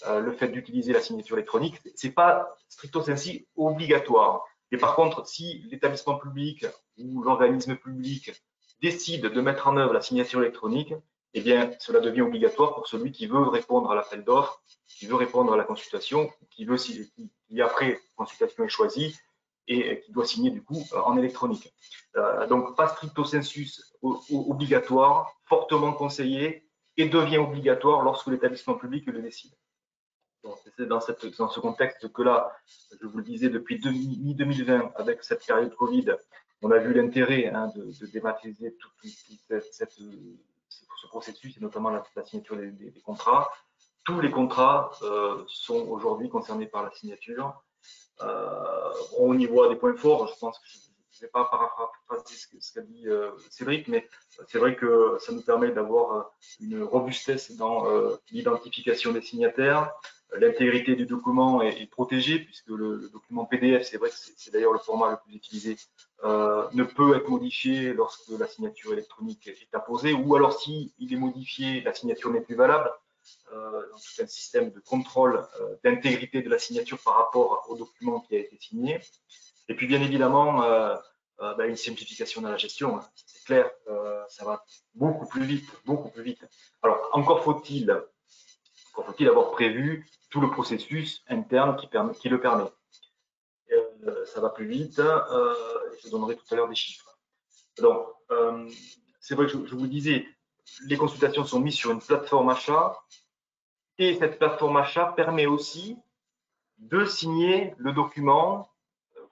B: le fait d'utiliser la signature électronique. C'est pas stricto sensu obligatoire. Mais par contre, si l'établissement public ou l'organisme public décide de mettre en œuvre la signature électronique, eh bien, cela devient obligatoire pour celui qui veut répondre à l'appel d'offres, qui veut répondre à la consultation, qui après consultation est choisie et qui doit signer du coup en électronique. Donc, pas stricto sensu obligatoire, fortement conseillé et devient obligatoire lorsque l'établissement public le décide. C'est dans ce contexte que là, je vous le disais, depuis mi-2020, avec cette période Covid, on a vu l'intérêt de dématérialiser tout ce processus, et notamment la signature des contrats. Tous les contrats sont aujourd'hui concernés par la signature. On y voit des points forts. Je pense que je ne vais pas paraphraser ce qu'a dit Cédric, mais c'est vrai que ça nous permet d'avoir une robustesse dans l'identification des signataires. L'intégrité du document est protégée, puisque le document PDF, c'est vrai que c'est d'ailleurs le format le plus utilisé, ne peut être modifié lorsque la signature électronique est apposée, ou alors s'il est modifié, la signature n'est plus valable. Dans tout un système de contrôle d'intégrité de la signature par rapport au document qui a été signé. Et puis, bien évidemment, une simplification dans la gestion. C'est clair, ça va beaucoup plus vite, beaucoup plus vite. Alors, encore faut-il avoir prévu tout le processus interne qui le permet. Ça va plus vite. Je donnerai tout à l'heure des chiffres. Donc, c'est vrai que je vous disais, les consultations sont mises sur une plateforme achat. Et cette plateforme achat permet aussi de signer le document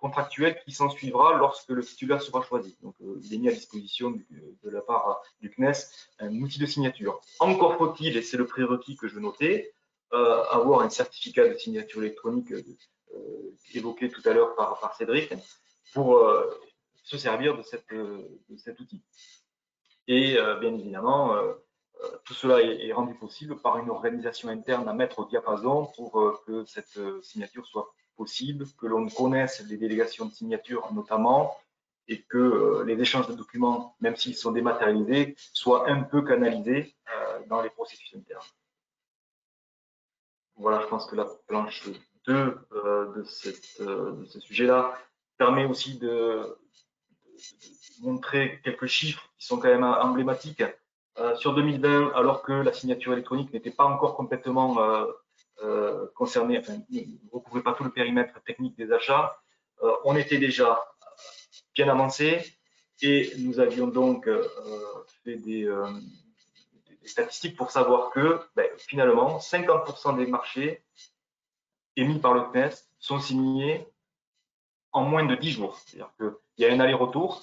B: contractuel qui s'en suivra lorsque le titulaire sera choisi. Donc, il est mis à disposition de la part du CNES un outil de signature. Encore faut-il, et c'est le prérequis que je notais, avoir un certificat de signature électronique évoqué tout à l'heure par Cédric pour se servir de cet outil. Et bien évidemment, tout cela est rendu possible par une organisation interne à mettre au diapason pour que cette signature soit possible, que l'on connaisse les délégations de signature notamment, et que les échanges de documents, même s'ils sont dématérialisés, soient un peu canalisés dans les processus internes. Voilà, je pense que la planche 2 de ce sujet-là permet aussi de montrer quelques chiffres qui sont quand même emblématiques. Sur 2020, alors que la signature électronique n'était pas encore complètement concernée, enfin, ne recouvrait pas tout le périmètre technique des achats, on était déjà bien avancé et nous avions donc fait des statistiques pour savoir que finalement 50% des marchés émis par le CNES sont signés en moins de 10 jours. C'est-à-dire qu'il y a un aller-retour,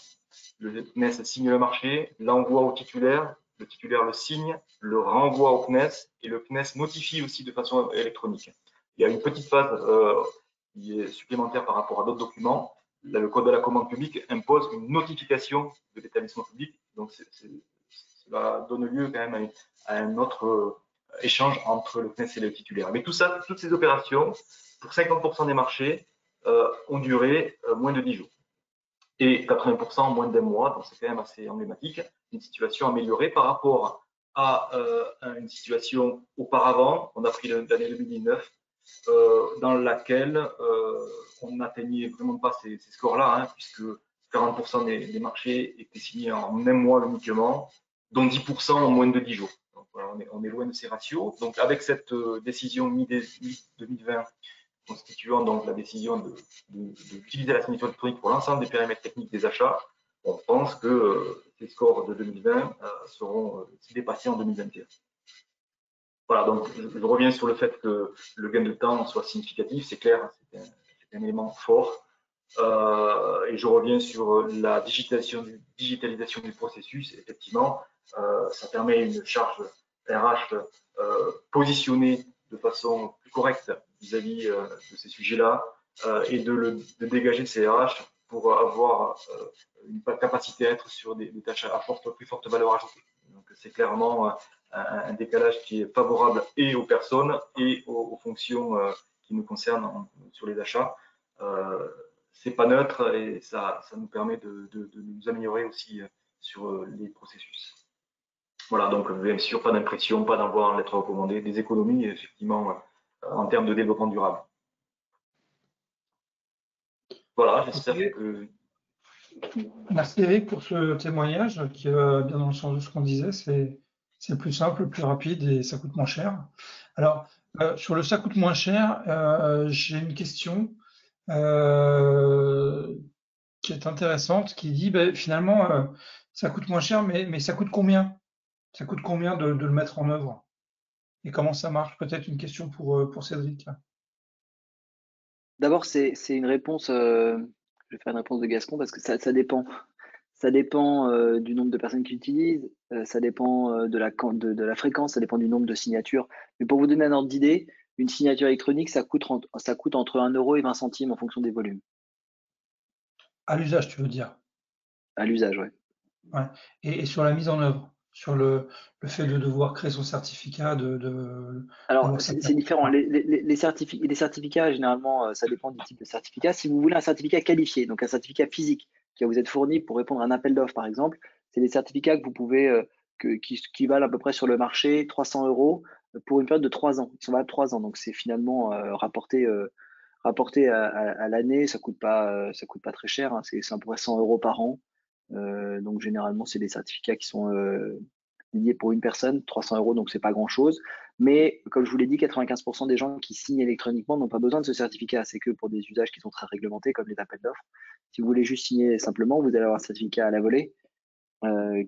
B: le CNES signe le marché, l'envoie au titulaire, le titulaire le signe, le renvoie au CNES et le CNES notifie aussi de façon électronique. Il y a une petite phase qui est supplémentaire par rapport à d'autres documents. Là, le code de la commande publique impose une notification de l'établissement public. Donc, cela donne lieu quand même à un autre échange entre le CNES et le titulaire. Mais tout ça, toutes ces opérations, pour 50% des marchés, ont duré moins de 10 jours. Et 80% en moins d'un mois, donc c'est quand même assez emblématique, une situation améliorée par rapport à une situation auparavant, on a pris l'année 2019, dans laquelle on n'atteignait vraiment pas ces scores-là, puisque 40% des marchés étaient signés en un mois uniquement, dont 10% en moins de 10 jours. Donc, voilà, on est loin de ces ratios. Donc avec cette décision mi-2020, constituant donc la décision d'utiliser la signature électronique pour l'ensemble des périmètres techniques des achats, on pense que ces scores de 2020 seront dépassés en 2021. Voilà, donc je reviens sur le fait que le gain de temps soit significatif, c'est clair, c'est un élément fort. Et je reviens sur la digitalisation du processus. Effectivement, ça permet une charge RH positionnée de façon plus correcte vis-à-vis de ces sujets-là et de dégager ces RH pour avoir une capacité à être sur des tâches à plus forte valeur ajoutée. Donc c'est clairement un décalage qui est favorable et aux personnes et aux fonctions qui nous concernent sur les achats. C'est pas neutre et ça nous permet de nous améliorer aussi sur les processus. Voilà, donc bien sûr, pas d'impression, pas d'envoi en lettre recommandée, des économies effectivement en termes de développement durable. Voilà, j'espère que.
A: Merci Eric pour ce témoignage qui va bien dans le sens de ce qu'on disait. C'est plus simple, plus rapide et ça coûte moins cher. Alors, sur le ça coûte moins cher, j'ai une question qui est intéressante, qui dit finalement, ça coûte moins cher, mais ça coûte combien? Ça coûte combien de le mettre en œuvre? Et comment ça marche? Peut-être une question pour Cédric.
C: D'abord, c'est une réponse, vais faire une réponse de Gascon parce que ça dépend. Ça dépend du nombre de personnes qui utilisent, ça dépend de la fréquence, ça dépend du nombre de signatures. Mais pour vous donner un ordre d'idée, une signature électronique, ça coûte entre 1 euro et 20 centimes en fonction des volumes.
A: À l'usage, tu veux dire.
C: À l'usage, ouais.
A: Ouais. Et sur la mise en œuvre, sur le fait de devoir créer son certificat,
C: Alors,
A: d'avoir sa
C: c'est
A: carte.
C: différent. Les certificats, généralement, ça dépend du type de certificat. Si vous voulez un certificat qualifié, donc un certificat physique qui va vous être fourni pour répondre à un appel d'offres, par exemple, c'est des certificats que vous pouvez, qui valent à peu près sur le marché 300 euros pour une période de 3 ans. Ils sont valables 3 ans, donc c'est finalement rapporté à l'année, ça coûte pas très cher, hein. C'est à peu près 100 euros par an. Donc généralement, c'est des certificats qui sont dédiés pour une personne, 300 euros, donc c'est pas grand-chose. Mais comme je vous l'ai dit, 95% des gens qui signent électroniquement n'ont pas besoin de ce certificat. C'est que pour des usages qui sont très réglementés, comme les appels d'offres. Si vous voulez juste signer simplement, vous allez avoir un certificat à la volée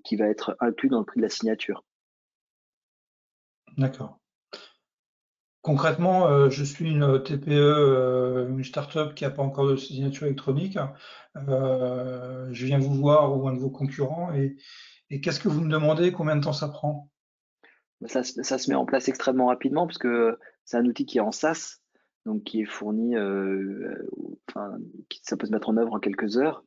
C: qui va être inclus dans le prix de la signature.
A: D'accord. Concrètement, je suis une TPE, une start-up qui n'a pas encore de signature électronique. Je viens vous voir ou un de vos concurrents et qu'est-ce que vous me demandez? Combien de temps ça prend?
C: Ça se met en place extrêmement rapidement parce que c'est un outil qui est en SaaS, donc qui est fourni, enfin, ça peut se mettre en œuvre en quelques heures.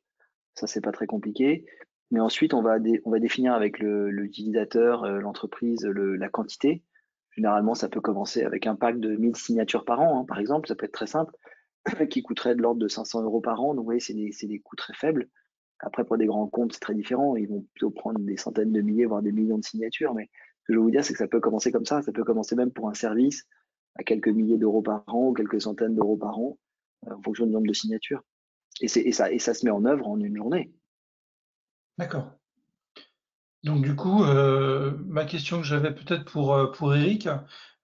C: Ça, c'est pas très compliqué. Mais ensuite, on va définir avec l'utilisateur, l'entreprise, la quantité. Généralement, ça peut commencer avec un pack de 1000 signatures par an, hein, par exemple. Ça peut être très simple, qui coûterait de l'ordre de 500 euros par an. Donc, vous voyez, c'est des coûts très faibles. Après, pour des grands comptes, c'est très différent. Ils vont plutôt prendre des centaines de milliers, voire des millions de signatures. Mais ce que je veux vous dire, c'est que ça peut commencer comme ça. Ça peut commencer même pour un service à quelques milliers d'euros par an ou quelques centaines d'euros par an, en fonction du nombre de signatures. Et ça se met en œuvre en une journée.
A: D'accord. Donc du coup, ma question que j'avais peut-être pour Eric,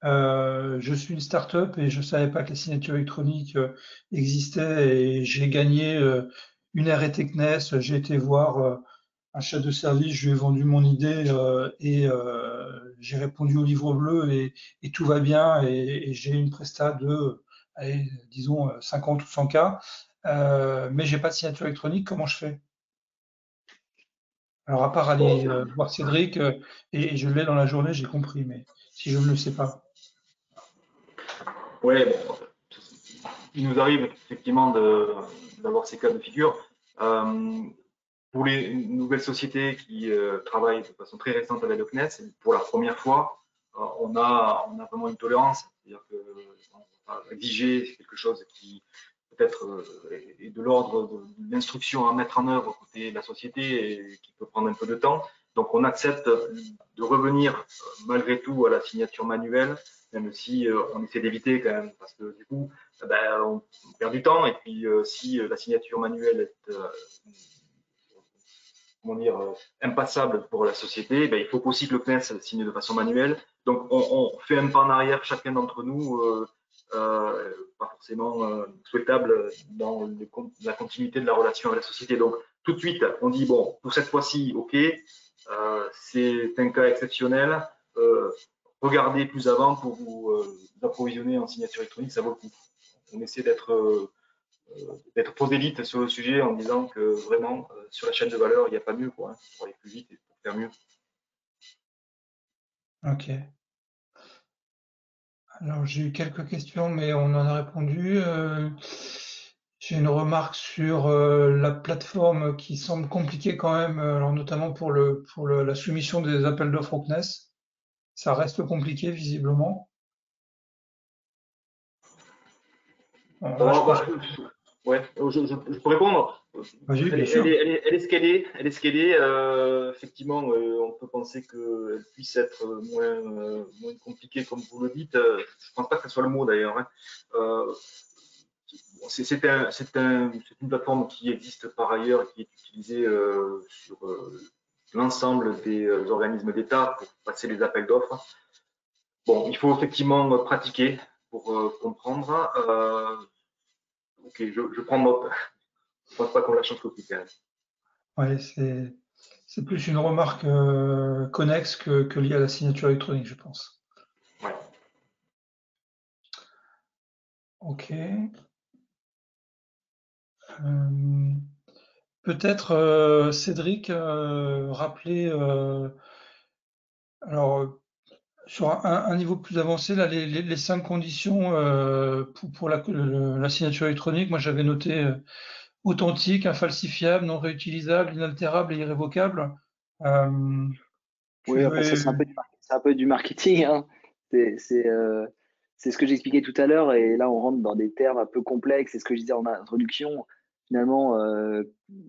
A: je suis une start-up et je ne savais pas que la signature électronique existait et j'ai gagné une RT CNES, j'ai été voir un chef de service, je lui ai vendu mon idée et j'ai répondu au livre bleu et tout va bien et j'ai une presta de, allez, disons, 50 ou 100 K, mais j'ai pas de signature électronique, comment je fais? Alors, à part aller voir Cédric, et je l'ai dans la journée, j'ai compris, mais si je ne le sais pas.
B: Ouais, bon, il nous arrive effectivement d'avoir ces cas de figure. Euh, pour les nouvelles sociétés qui travaillent de façon très récente avec le CNES, pour la première fois, on a vraiment une tolérance. C'est-à-dire qu'on va exiger quelque chose qui peut-être est de l'ordre de l'instruction à mettre en œuvre côté de la société et qui peut prendre un peu de temps. Donc on accepte de revenir malgré tout à la signature manuelle, même si on essaie d'éviter quand même, parce que du coup, ben, on perd du temps. Et puis si la signature manuelle est comment dire, impassable pour la société, ben, il faut aussi que le CNES signe de façon manuelle. Donc, on fait un pas en arrière, chacun d'entre nous, pas forcément souhaitable dans la continuité de la relation avec la société. Donc, tout de suite, on dit, bon, pour cette fois-ci, OK, c'est un cas exceptionnel. Regardez plus avant pour vous approvisionner en signature électronique, ça vaut le coup. On essaie d'être prosélyte sur le sujet en disant que vraiment, sur la chaîne de valeur, il n'y a pas mieux quoi, hein, pour aller plus vite et pour faire mieux.
A: Ok. Alors, j'ai eu quelques questions, mais on en a répondu. J'ai une remarque sur la plateforme qui semble compliquée quand même, alors notamment la soumission des appels d'offres au CNES. Ça reste compliqué, visiblement. Bon, là, je
B: Alors,
A: pense
B: bah,
A: que...
B: ouais, je peux répondre.
A: Vas-y,
B: Elle
A: bien
B: est,
A: sûr.
B: elle est, elle est, elle est ce qu'elle est. Elle est ce qu'elle est. Effectivement, on peut penser qu'elle puisse être moins compliquée comme vous le dites. Je pense pas que ce soit le mot d'ailleurs, hein. C'est une plateforme qui existe par ailleurs et qui est utilisée sur l'ensemble des organismes d'État pour passer les appels d'offres. Bon, il faut effectivement pratiquer pour comprendre. Ok, je prends note. Je pense pas qu'on la change tout quand même.
A: Ouais, c'est plus une remarque connexe que liée à la signature électronique, je pense.
B: Ouais.
A: Ok. Peut-être Cédric, rappeler alors sur un niveau plus avancé, là, les 5 conditions pour la signature électronique. Moi, j'avais noté authentique, infalsifiable, non réutilisable, inaltérable et irrévocable. Tu
C: Oui, après ça,
A: veux.
C: c'est un peu du marketing, hein. C'est c'est ce que j'expliquais tout à l'heure, et là on rentre dans des termes un peu complexes. C'est ce que je disais en introduction. Finalement,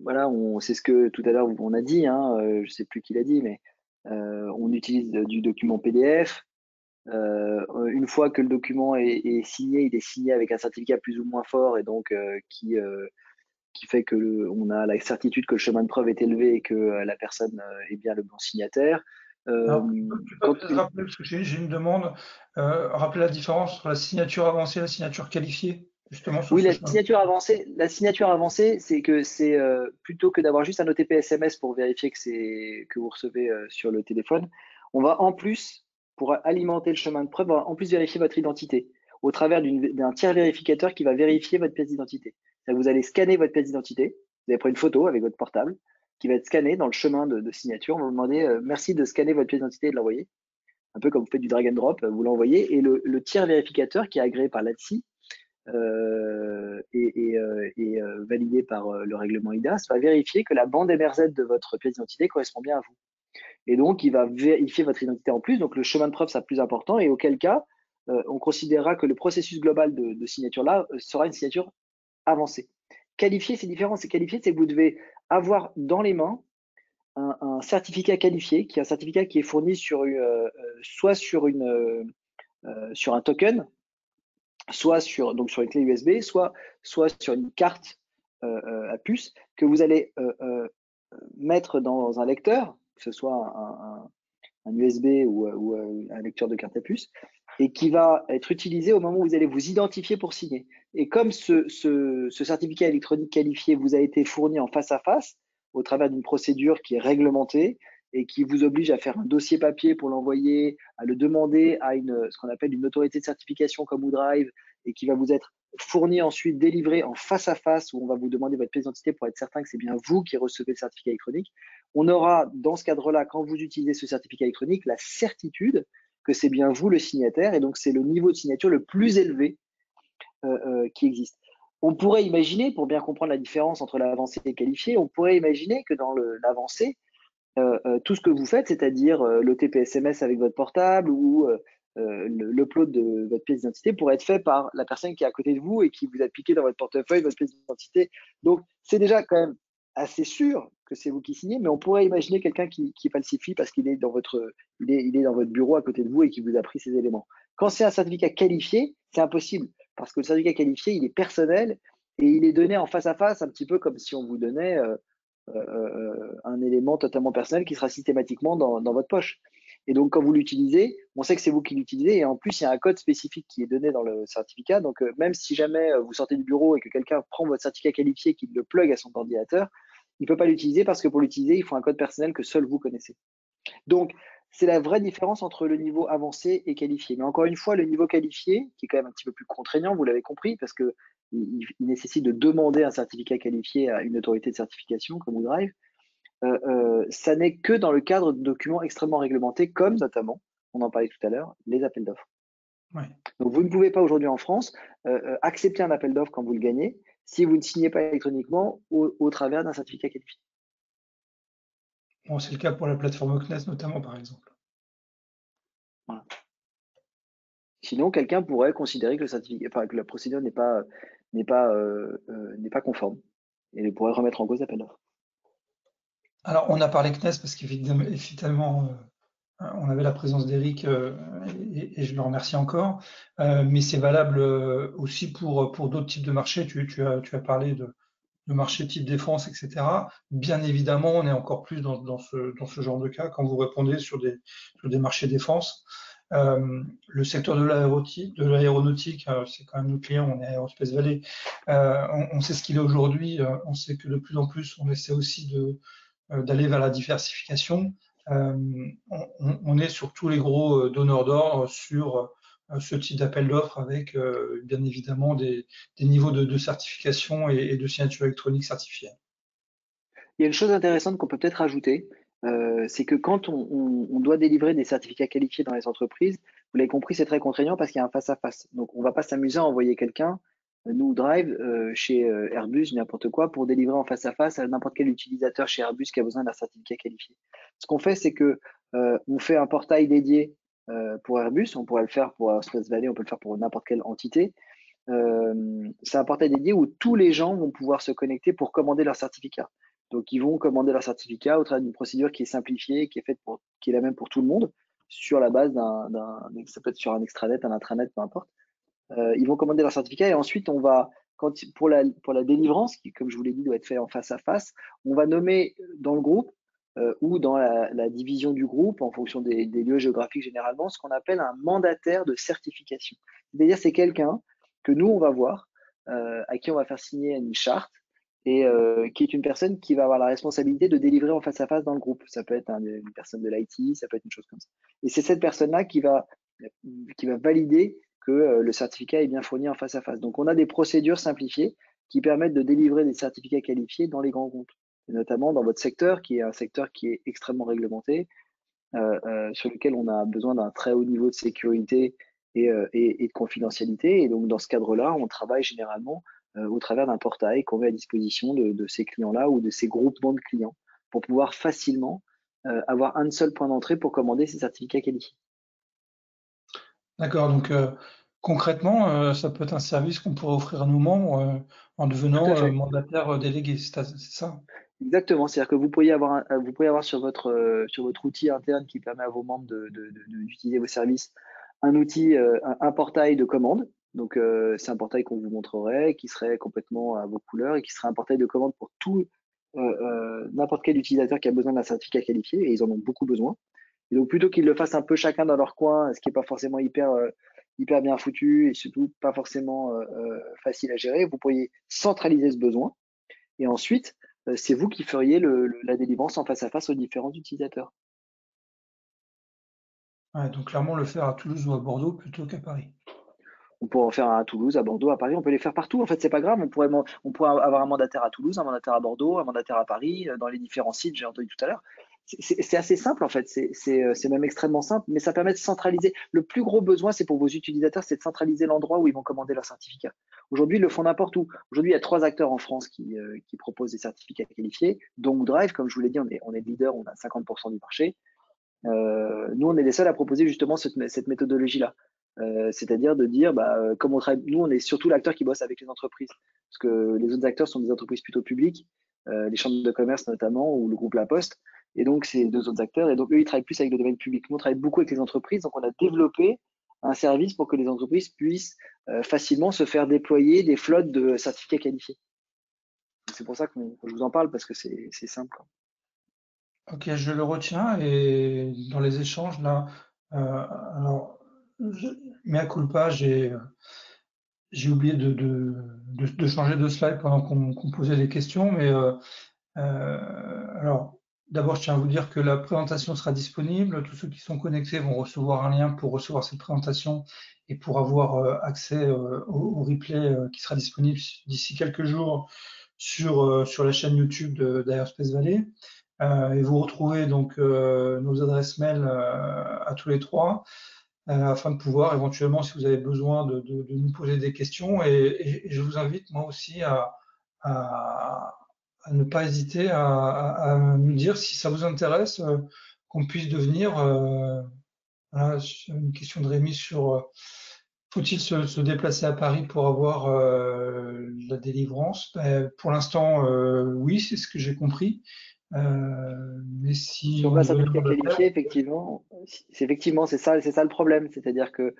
C: voilà, c'est ce que tout à l'heure on a dit, hein, je sais plus qui l'a dit, mais on utilise du document PDF. Une fois que le document est signé, il est signé avec un certificat plus ou moins fort, et donc qui fait que on a la certitude que le chemin de preuve est élevé et que la personne est bien le bon signataire. Euh,
A: Alors, tu peux
C: quand
A: peut-être
C: une-
A: rappeler, parce que j'ai une demande, rappeler la différence entre la signature avancée et la signature qualifiée, justement sur
C: Oui,
A: ce chemin.
C: la signature avancée, c'est que c'est plutôt que d'avoir juste un OTP SMS pour vérifier que vous recevez sur le téléphone, on va en plus, pour alimenter le chemin de preuve, on va en plus vérifier votre identité au travers d'un tiers vérificateur qui va vérifier votre pièce d'identité. Vous allez scanner votre pièce d'identité, vous allez prendre une photo avec votre portable qui va être scannée dans le chemin de signature. On va vous demander merci de scanner votre pièce d'identité et de l'envoyer. Un peu comme vous faites du drag and drop, vous l'envoyez, et le tiers vérificateur qui est agréé par l'ANSSI validé par le règlement IDAS, va vérifier que la bande MRZ de votre pièce d'identité correspond bien à vous. Et donc, il va vérifier votre identité en plus. Donc, le chemin de preuve sera plus important. Et auquel cas, on considérera que le processus global de signature là sera une signature avancée. Qualifié, c'est différent. C'est qualifié, c'est que vous devez avoir dans les mains un certificat qualifié, qui est un certificat qui est fourni soit sur un token, soit donc sur une clé USB, soit sur une carte à puce que vous allez mettre dans un lecteur, que ce soit un USB ou un lecteur de carte à puce, et qui va être utilisé au moment où vous allez vous identifier pour signer. Et comme ce certificat électronique qualifié vous a été fourni en face à face, au travers d'une procédure qui est réglementée et qui vous oblige à faire un dossier papier pour l'envoyer, à le demander à ce qu'on appelle une autorité de certification comme ODrive, et qui va vous être fourni ensuite, délivré en face à face, où on va vous demander votre pièce d'identité pour être certain que c'est bien vous qui recevez le certificat électronique. On aura, dans ce cadre-là, quand vous utilisez ce certificat électronique, la certitude que c'est bien vous le signataire, et donc c'est le niveau de signature le plus élevé qui existe. On pourrait imaginer, pour bien comprendre la différence entre l'avancé et le qualifié, on pourrait imaginer que dans l'avancé, tout ce que vous faites, c'est-à-dire l'OTP SMS avec votre portable ou l'upload de votre pièce d'identité, pourrait être fait par la personne qui est à côté de vous et qui vous a piqué dans votre portefeuille votre pièce d'identité. Donc, c'est déjà quand même assez sûr que c'est vous qui signez, mais on pourrait imaginer quelqu'un qui falsifie parce qu'il est dans il est dans votre bureau à côté de vous et qui vous a pris ces éléments. Quand c'est un certificat qualifié, c'est impossible parce que le certificat qualifié, il est personnel et il est donné en face à face, un petit peu comme si on vous donnait un élément totalement personnel qui sera systématiquement dans votre poche. Et donc, quand vous l'utilisez, on sait que c'est vous qui l'utilisez. Et en plus, il y a un code spécifique qui est donné dans le certificat. Donc, même si jamais vous sortez du bureau et que quelqu'un prend votre certificat qualifié, qu'il le plug à son ordinateur, il ne peut pas l'utiliser parce que pour l'utiliser, il faut un code personnel que seul vous connaissez. Donc, c'est la vraie différence entre le niveau avancé et qualifié. Mais encore une fois, le niveau qualifié, qui est quand même un petit peu plus contraignant, vous l'avez compris, parce qu'il nécessite de demander un certificat qualifié à une autorité de certification comme ODrive, ça n'est que dans le cadre de documents extrêmement réglementés, comme notamment, on en parlait tout à l'heure, les appels d'offres.
A: Ouais.
C: Donc, vous ne pouvez pas aujourd'hui en France accepter un appel d'offres quand vous le gagnez si vous ne signez pas électroniquement au travers d'un certificat qualifié.
A: Bon, c'est le cas pour la plateforme CNES notamment, par exemple.
C: Voilà. Sinon, quelqu'un pourrait considérer que que la procédure n'est pas conforme et pourrait remettre en cause l'appel d'offres.
A: Alors, on a parlé CNES parce qu'effectivement, on avait la présence d'Eric et je le remercie encore, mais c'est valable aussi pour d'autres types de marchés. Tu as parlé de marchés type défense, etc. Bien évidemment, on est encore plus dans ce genre de cas quand vous répondez sur des marchés défense. Le secteur de l'aéronautique, c'est quand même nos clients, on est Aerospace Valley. On sait ce qu'il est aujourd'hui, on sait que de plus en plus, on essaie aussi d'aller vers la diversification. On est sur tous les gros donneurs d'ordre sur ce type d'appel d'offres avec bien évidemment des niveaux de certification et de signature électronique certifiée.
C: Il y a une chose intéressante qu'on peut peut-être ajouter, c'est que quand on doit délivrer des certificats qualifiés dans les entreprises, vous l'avez compris, c'est très contraignant parce qu'il y a un face-à-face. Donc, on ne va pas s'amuser à envoyer quelqu'un, nous, Drive, chez Airbus, n'importe quoi, pour délivrer en face-à-face à n'importe quel utilisateur chez Airbus qui a besoin d'un certificat qualifié. Ce qu'on fait, c'est que on fait un portail dédié pour Airbus. On pourrait le faire pour Space Valley, on peut le faire pour n'importe quelle entité. C'est un portail dédié où tous les gens vont pouvoir se connecter pour commander leur certificat. Donc, ils vont commander leur certificat au travers d'une procédure qui est simplifiée, qui est la même pour tout le monde, sur la base ça peut être sur un extranet, un intranet, peu importe. Ils vont commander leur certificat et ensuite, pour la délivrance, qui, comme je vous l'ai dit, doit être fait en face à face, on va nommer dans le groupe ou dans la division du groupe, en fonction des lieux géographiques généralement, ce qu'on appelle un mandataire de certification. C'est-à-dire, c'est quelqu'un que nous, on va voir, à qui on va faire signer une charte et qui est une personne qui va avoir la responsabilité de délivrer en face à face dans le groupe. Ça peut être une personne de l'IT, ça peut être une chose comme ça. Et c'est cette personne-là qui va valider que le certificat est bien fourni en face à face. Donc, on a des procédures simplifiées qui permettent de délivrer des certificats qualifiés dans les grands comptes, et notamment dans votre secteur, qui est un secteur qui est extrêmement réglementé, sur lequel on a besoin d'un très haut niveau de sécurité et de confidentialité. Et donc, dans ce cadre-là, on travaille généralement au travers d'un portail qu'on met à disposition de ces clients-là ou de ces groupements de clients pour pouvoir facilement avoir un seul point d'entrée pour commander ces certificats qualifiés.
A: D'accord, donc concrètement, ça peut être un service qu'on pourrait offrir à nos membres en
C: Tout à
A: devenant
C: fait.
A: mandataire délégué, c'est ça?
C: Exactement, c'est-à-dire que vous pourriez avoir sur votre outil interne qui permet à vos membres d'utiliser vos services un outil, un portail de commande. Donc, c'est un portail qu'on vous montrerait, qui serait complètement à vos couleurs et qui serait un portail de commande pour n'importe quel utilisateur qui a besoin d'un certificat qualifié, et ils en ont beaucoup besoin. Et donc, plutôt qu'ils le fassent un peu chacun dans leur coin, ce qui n'est pas forcément hyper bien foutu et surtout pas forcément facile à gérer, vous pourriez centraliser ce besoin. Et ensuite, c'est vous qui feriez la délivrance en face à face aux différents utilisateurs.
A: Ouais, donc clairement le faire à Toulouse ou à Bordeaux plutôt qu'à Paris.
C: On pourrait en faire un à Toulouse, à Bordeaux, à Paris, on peut les faire partout. En fait, c'est pas grave. On pourrait avoir un mandataire à Toulouse, un mandataire à Bordeaux, un mandataire à Paris, dans les différents sites, j'ai entendu tout à l'heure. C'est assez simple en fait, c'est même extrêmement simple, mais ça permet de centraliser. Le plus gros besoin, c'est pour vos utilisateurs, c'est de centraliser l'endroit où ils vont commander leur certificat. Aujourd'hui, ils le font n'importe où. Aujourd'hui, il y a 3 acteurs en France qui proposent des certificats qualifiés, dont Drive, comme je vous l'ai dit, on est leader, on a 50% du marché. Nous, on est les seuls à proposer justement cette méthodologie-là. C'est-à-dire de dire, comme on travaille, nous, on est surtout l'acteur qui bosse avec les entreprises, parce que les autres acteurs sont des entreprises plutôt publiques, les chambres de commerce notamment, ou le groupe La Poste. Et donc, c'est 2 autres acteurs. Et donc, eux, ils travaillent plus avec le domaine public. Nous, on travaille beaucoup avec les entreprises. Donc, on a développé un service pour que les entreprises puissent facilement se faire déployer des flottes de certificats qualifiés. C'est pour ça que je vous en parle, parce que c'est simple.
A: Ok, je le retiens et dans les échanges là, alors, mea culpa, j'ai oublié de changer de slide pendant qu'on posait des questions, mais alors d'abord je tiens à vous dire que la présentation sera disponible. Tous ceux qui sont connectés vont recevoir un lien pour recevoir cette présentation et pour avoir accès au replay qui sera disponible d'ici quelques jours sur la chaîne YouTube d'Aerospace Valley. Et vous retrouvez donc nos adresses mail à tous les trois afin de pouvoir éventuellement, si vous avez besoin, de nous poser des questions. Et je vous invite moi aussi à- à ne pas hésiter à nous dire si ça vous intéresse qu'on puisse devenir. Voilà, sur une question de Rémi sur faut-il se déplacer à Paris pour avoir la délivrance? Ben, pour l'instant, oui, c'est ce que j'ai compris. Mais si
C: Si on
A: on
C: veut un
A: devenait
C: certificat
A: mandataire,
C: qualifié, effectivement, c'est ça le problème. C'est-à-dire que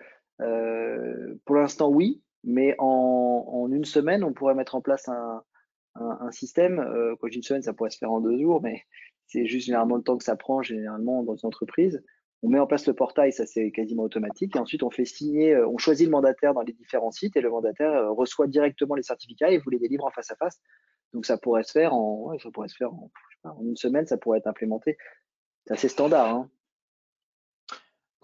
C: pour l'instant, oui, mais en une semaine, on pourrait mettre en place un système. Quand je dis une semaine, ça pourrait se faire en 2 jours, mais c'est juste généralement le temps que ça prend, généralement dans une entreprise. On met en place le portail, ça c'est quasiment automatique, et ensuite on fait signer, on choisit le mandataire dans les différents sites, et le mandataire reçoit directement les certificats et vous les délivre en face à face. Donc ça pourrait se faire je sais pas, en une semaine, ça pourrait être implémenté. C'est assez standard, hein.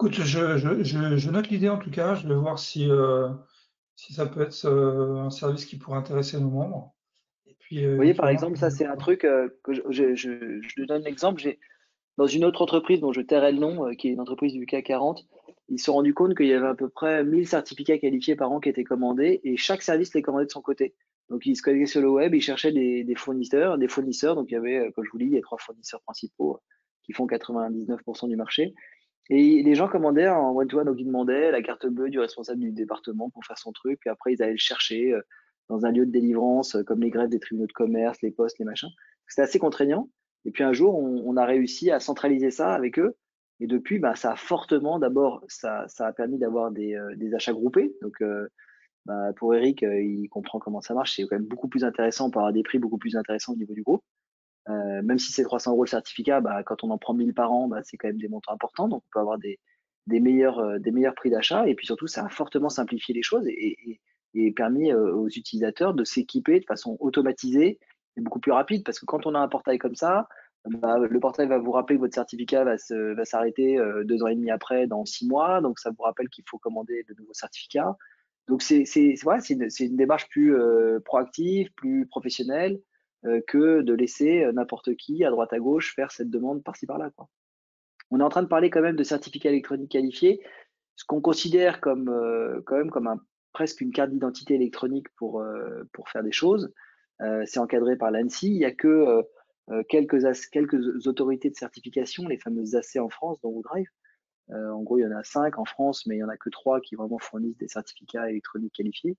A: Écoute, je note l'idée en tout cas. Je vais voir si ça peut être un service qui pourrait intéresser nos membres. Et puis
C: Vous voyez, par
A: éventuellement,
C: exemple, ça, c'est un truc que je te donne l'exemple. Dans une autre entreprise dont je tairai le nom, qui est une entreprise du CAC 40, ils se sont rendus compte qu'il y avait à peu près 1000 certificats qualifiés par an qui étaient commandés et chaque service les commandait de son côté. Donc, ils se connectaient sur le web, ils cherchaient des fournisseurs. Donc, il y avait, comme je vous dis, les 3 fournisseurs principaux qui font 99% du marché. Et les gens commandaient en one-to-one, donc ils demandaient la carte bleue du responsable du département pour faire son truc. Puis après, ils allaient le chercher dans un lieu de délivrance, comme les greffes des tribunaux de commerce, les postes, les machins. C'était assez contraignant. Et puis un jour, on a réussi à centraliser ça avec eux. Et depuis, bah, ça a fortement, d'abord, ça a permis d'avoir des achats groupés. Donc, bah, pour Eric, il comprend comment ça marche. C'est quand même beaucoup plus intéressant, on peut avoir des prix beaucoup plus intéressants au niveau du groupe. Même si c'est 300 € le certificat, bah, quand on en prend 1000 par an, bah, c'est quand même des montants importants. Donc, on peut avoir des meilleurs prix d'achat. Et puis surtout, ça a fortement simplifié les choses et permis aux utilisateurs de s'équiper de façon automatisée et beaucoup plus rapide. Parce que quand on a un portail comme ça, bah, le portail va vous rappeler que votre certificat va s'arrêter 2 ans et demi après, dans 6 mois. Donc, ça vous rappelle qu'il faut commander de nouveaux certificats. Donc, voilà, c'est une démarche plus proactive, plus professionnelle que de laisser n'importe qui à droite à gauche faire cette demande par-ci par-là, quoi. On est en train de parler quand même de certificats électroniques qualifiés, ce qu'on considère comme quand même comme presque une carte d'identité électronique pour faire des choses. C'est encadré par l'ANSSI. Il n'y a que quelques autorités de certification, les fameuses AC en France, dont WooDrive. En gros, il y en a 5 en France, mais il n'y en a que 3 qui vraiment fournissent des certificats électroniques qualifiés.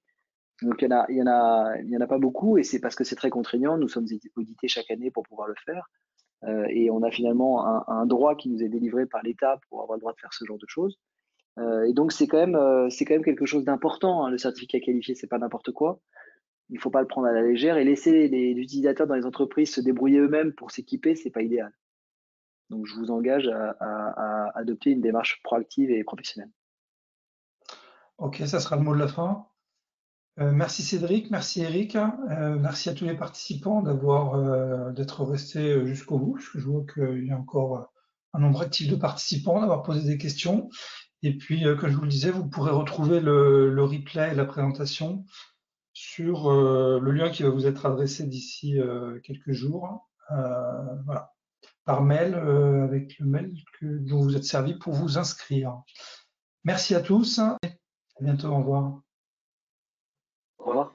C: Donc, il y en a pas beaucoup et c'est parce que c'est très contraignant. Nous sommes audités chaque année pour pouvoir le faire. Et on a finalement un droit qui nous est délivré par l'État pour avoir le droit de faire ce genre de choses. Et donc, c'est quand même quelque chose d'important, hein. Le certificat qualifié, c'est pas n'importe quoi. Il faut pas le prendre à la légère et laisser les utilisateurs dans les entreprises se débrouiller eux-mêmes pour s'équiper, c'est pas idéal. Donc, je vous engage à adopter une démarche proactive et professionnelle.
A: Ok, ça sera le mot de la fin. Merci Cédric, merci Eric, merci à tous les participants d'être restés jusqu'au bout, parce que je vois qu'il y a encore un nombre actif de participants, d'avoir posé des questions. Et puis, comme je vous le disais, vous pourrez retrouver le replay et la présentation sur le lien qui va vous être adressé d'ici quelques jours, voilà, par mail, avec le mail dont vous êtes servi pour vous inscrire. Merci à tous, à bientôt, au revoir.
C: Au revoir.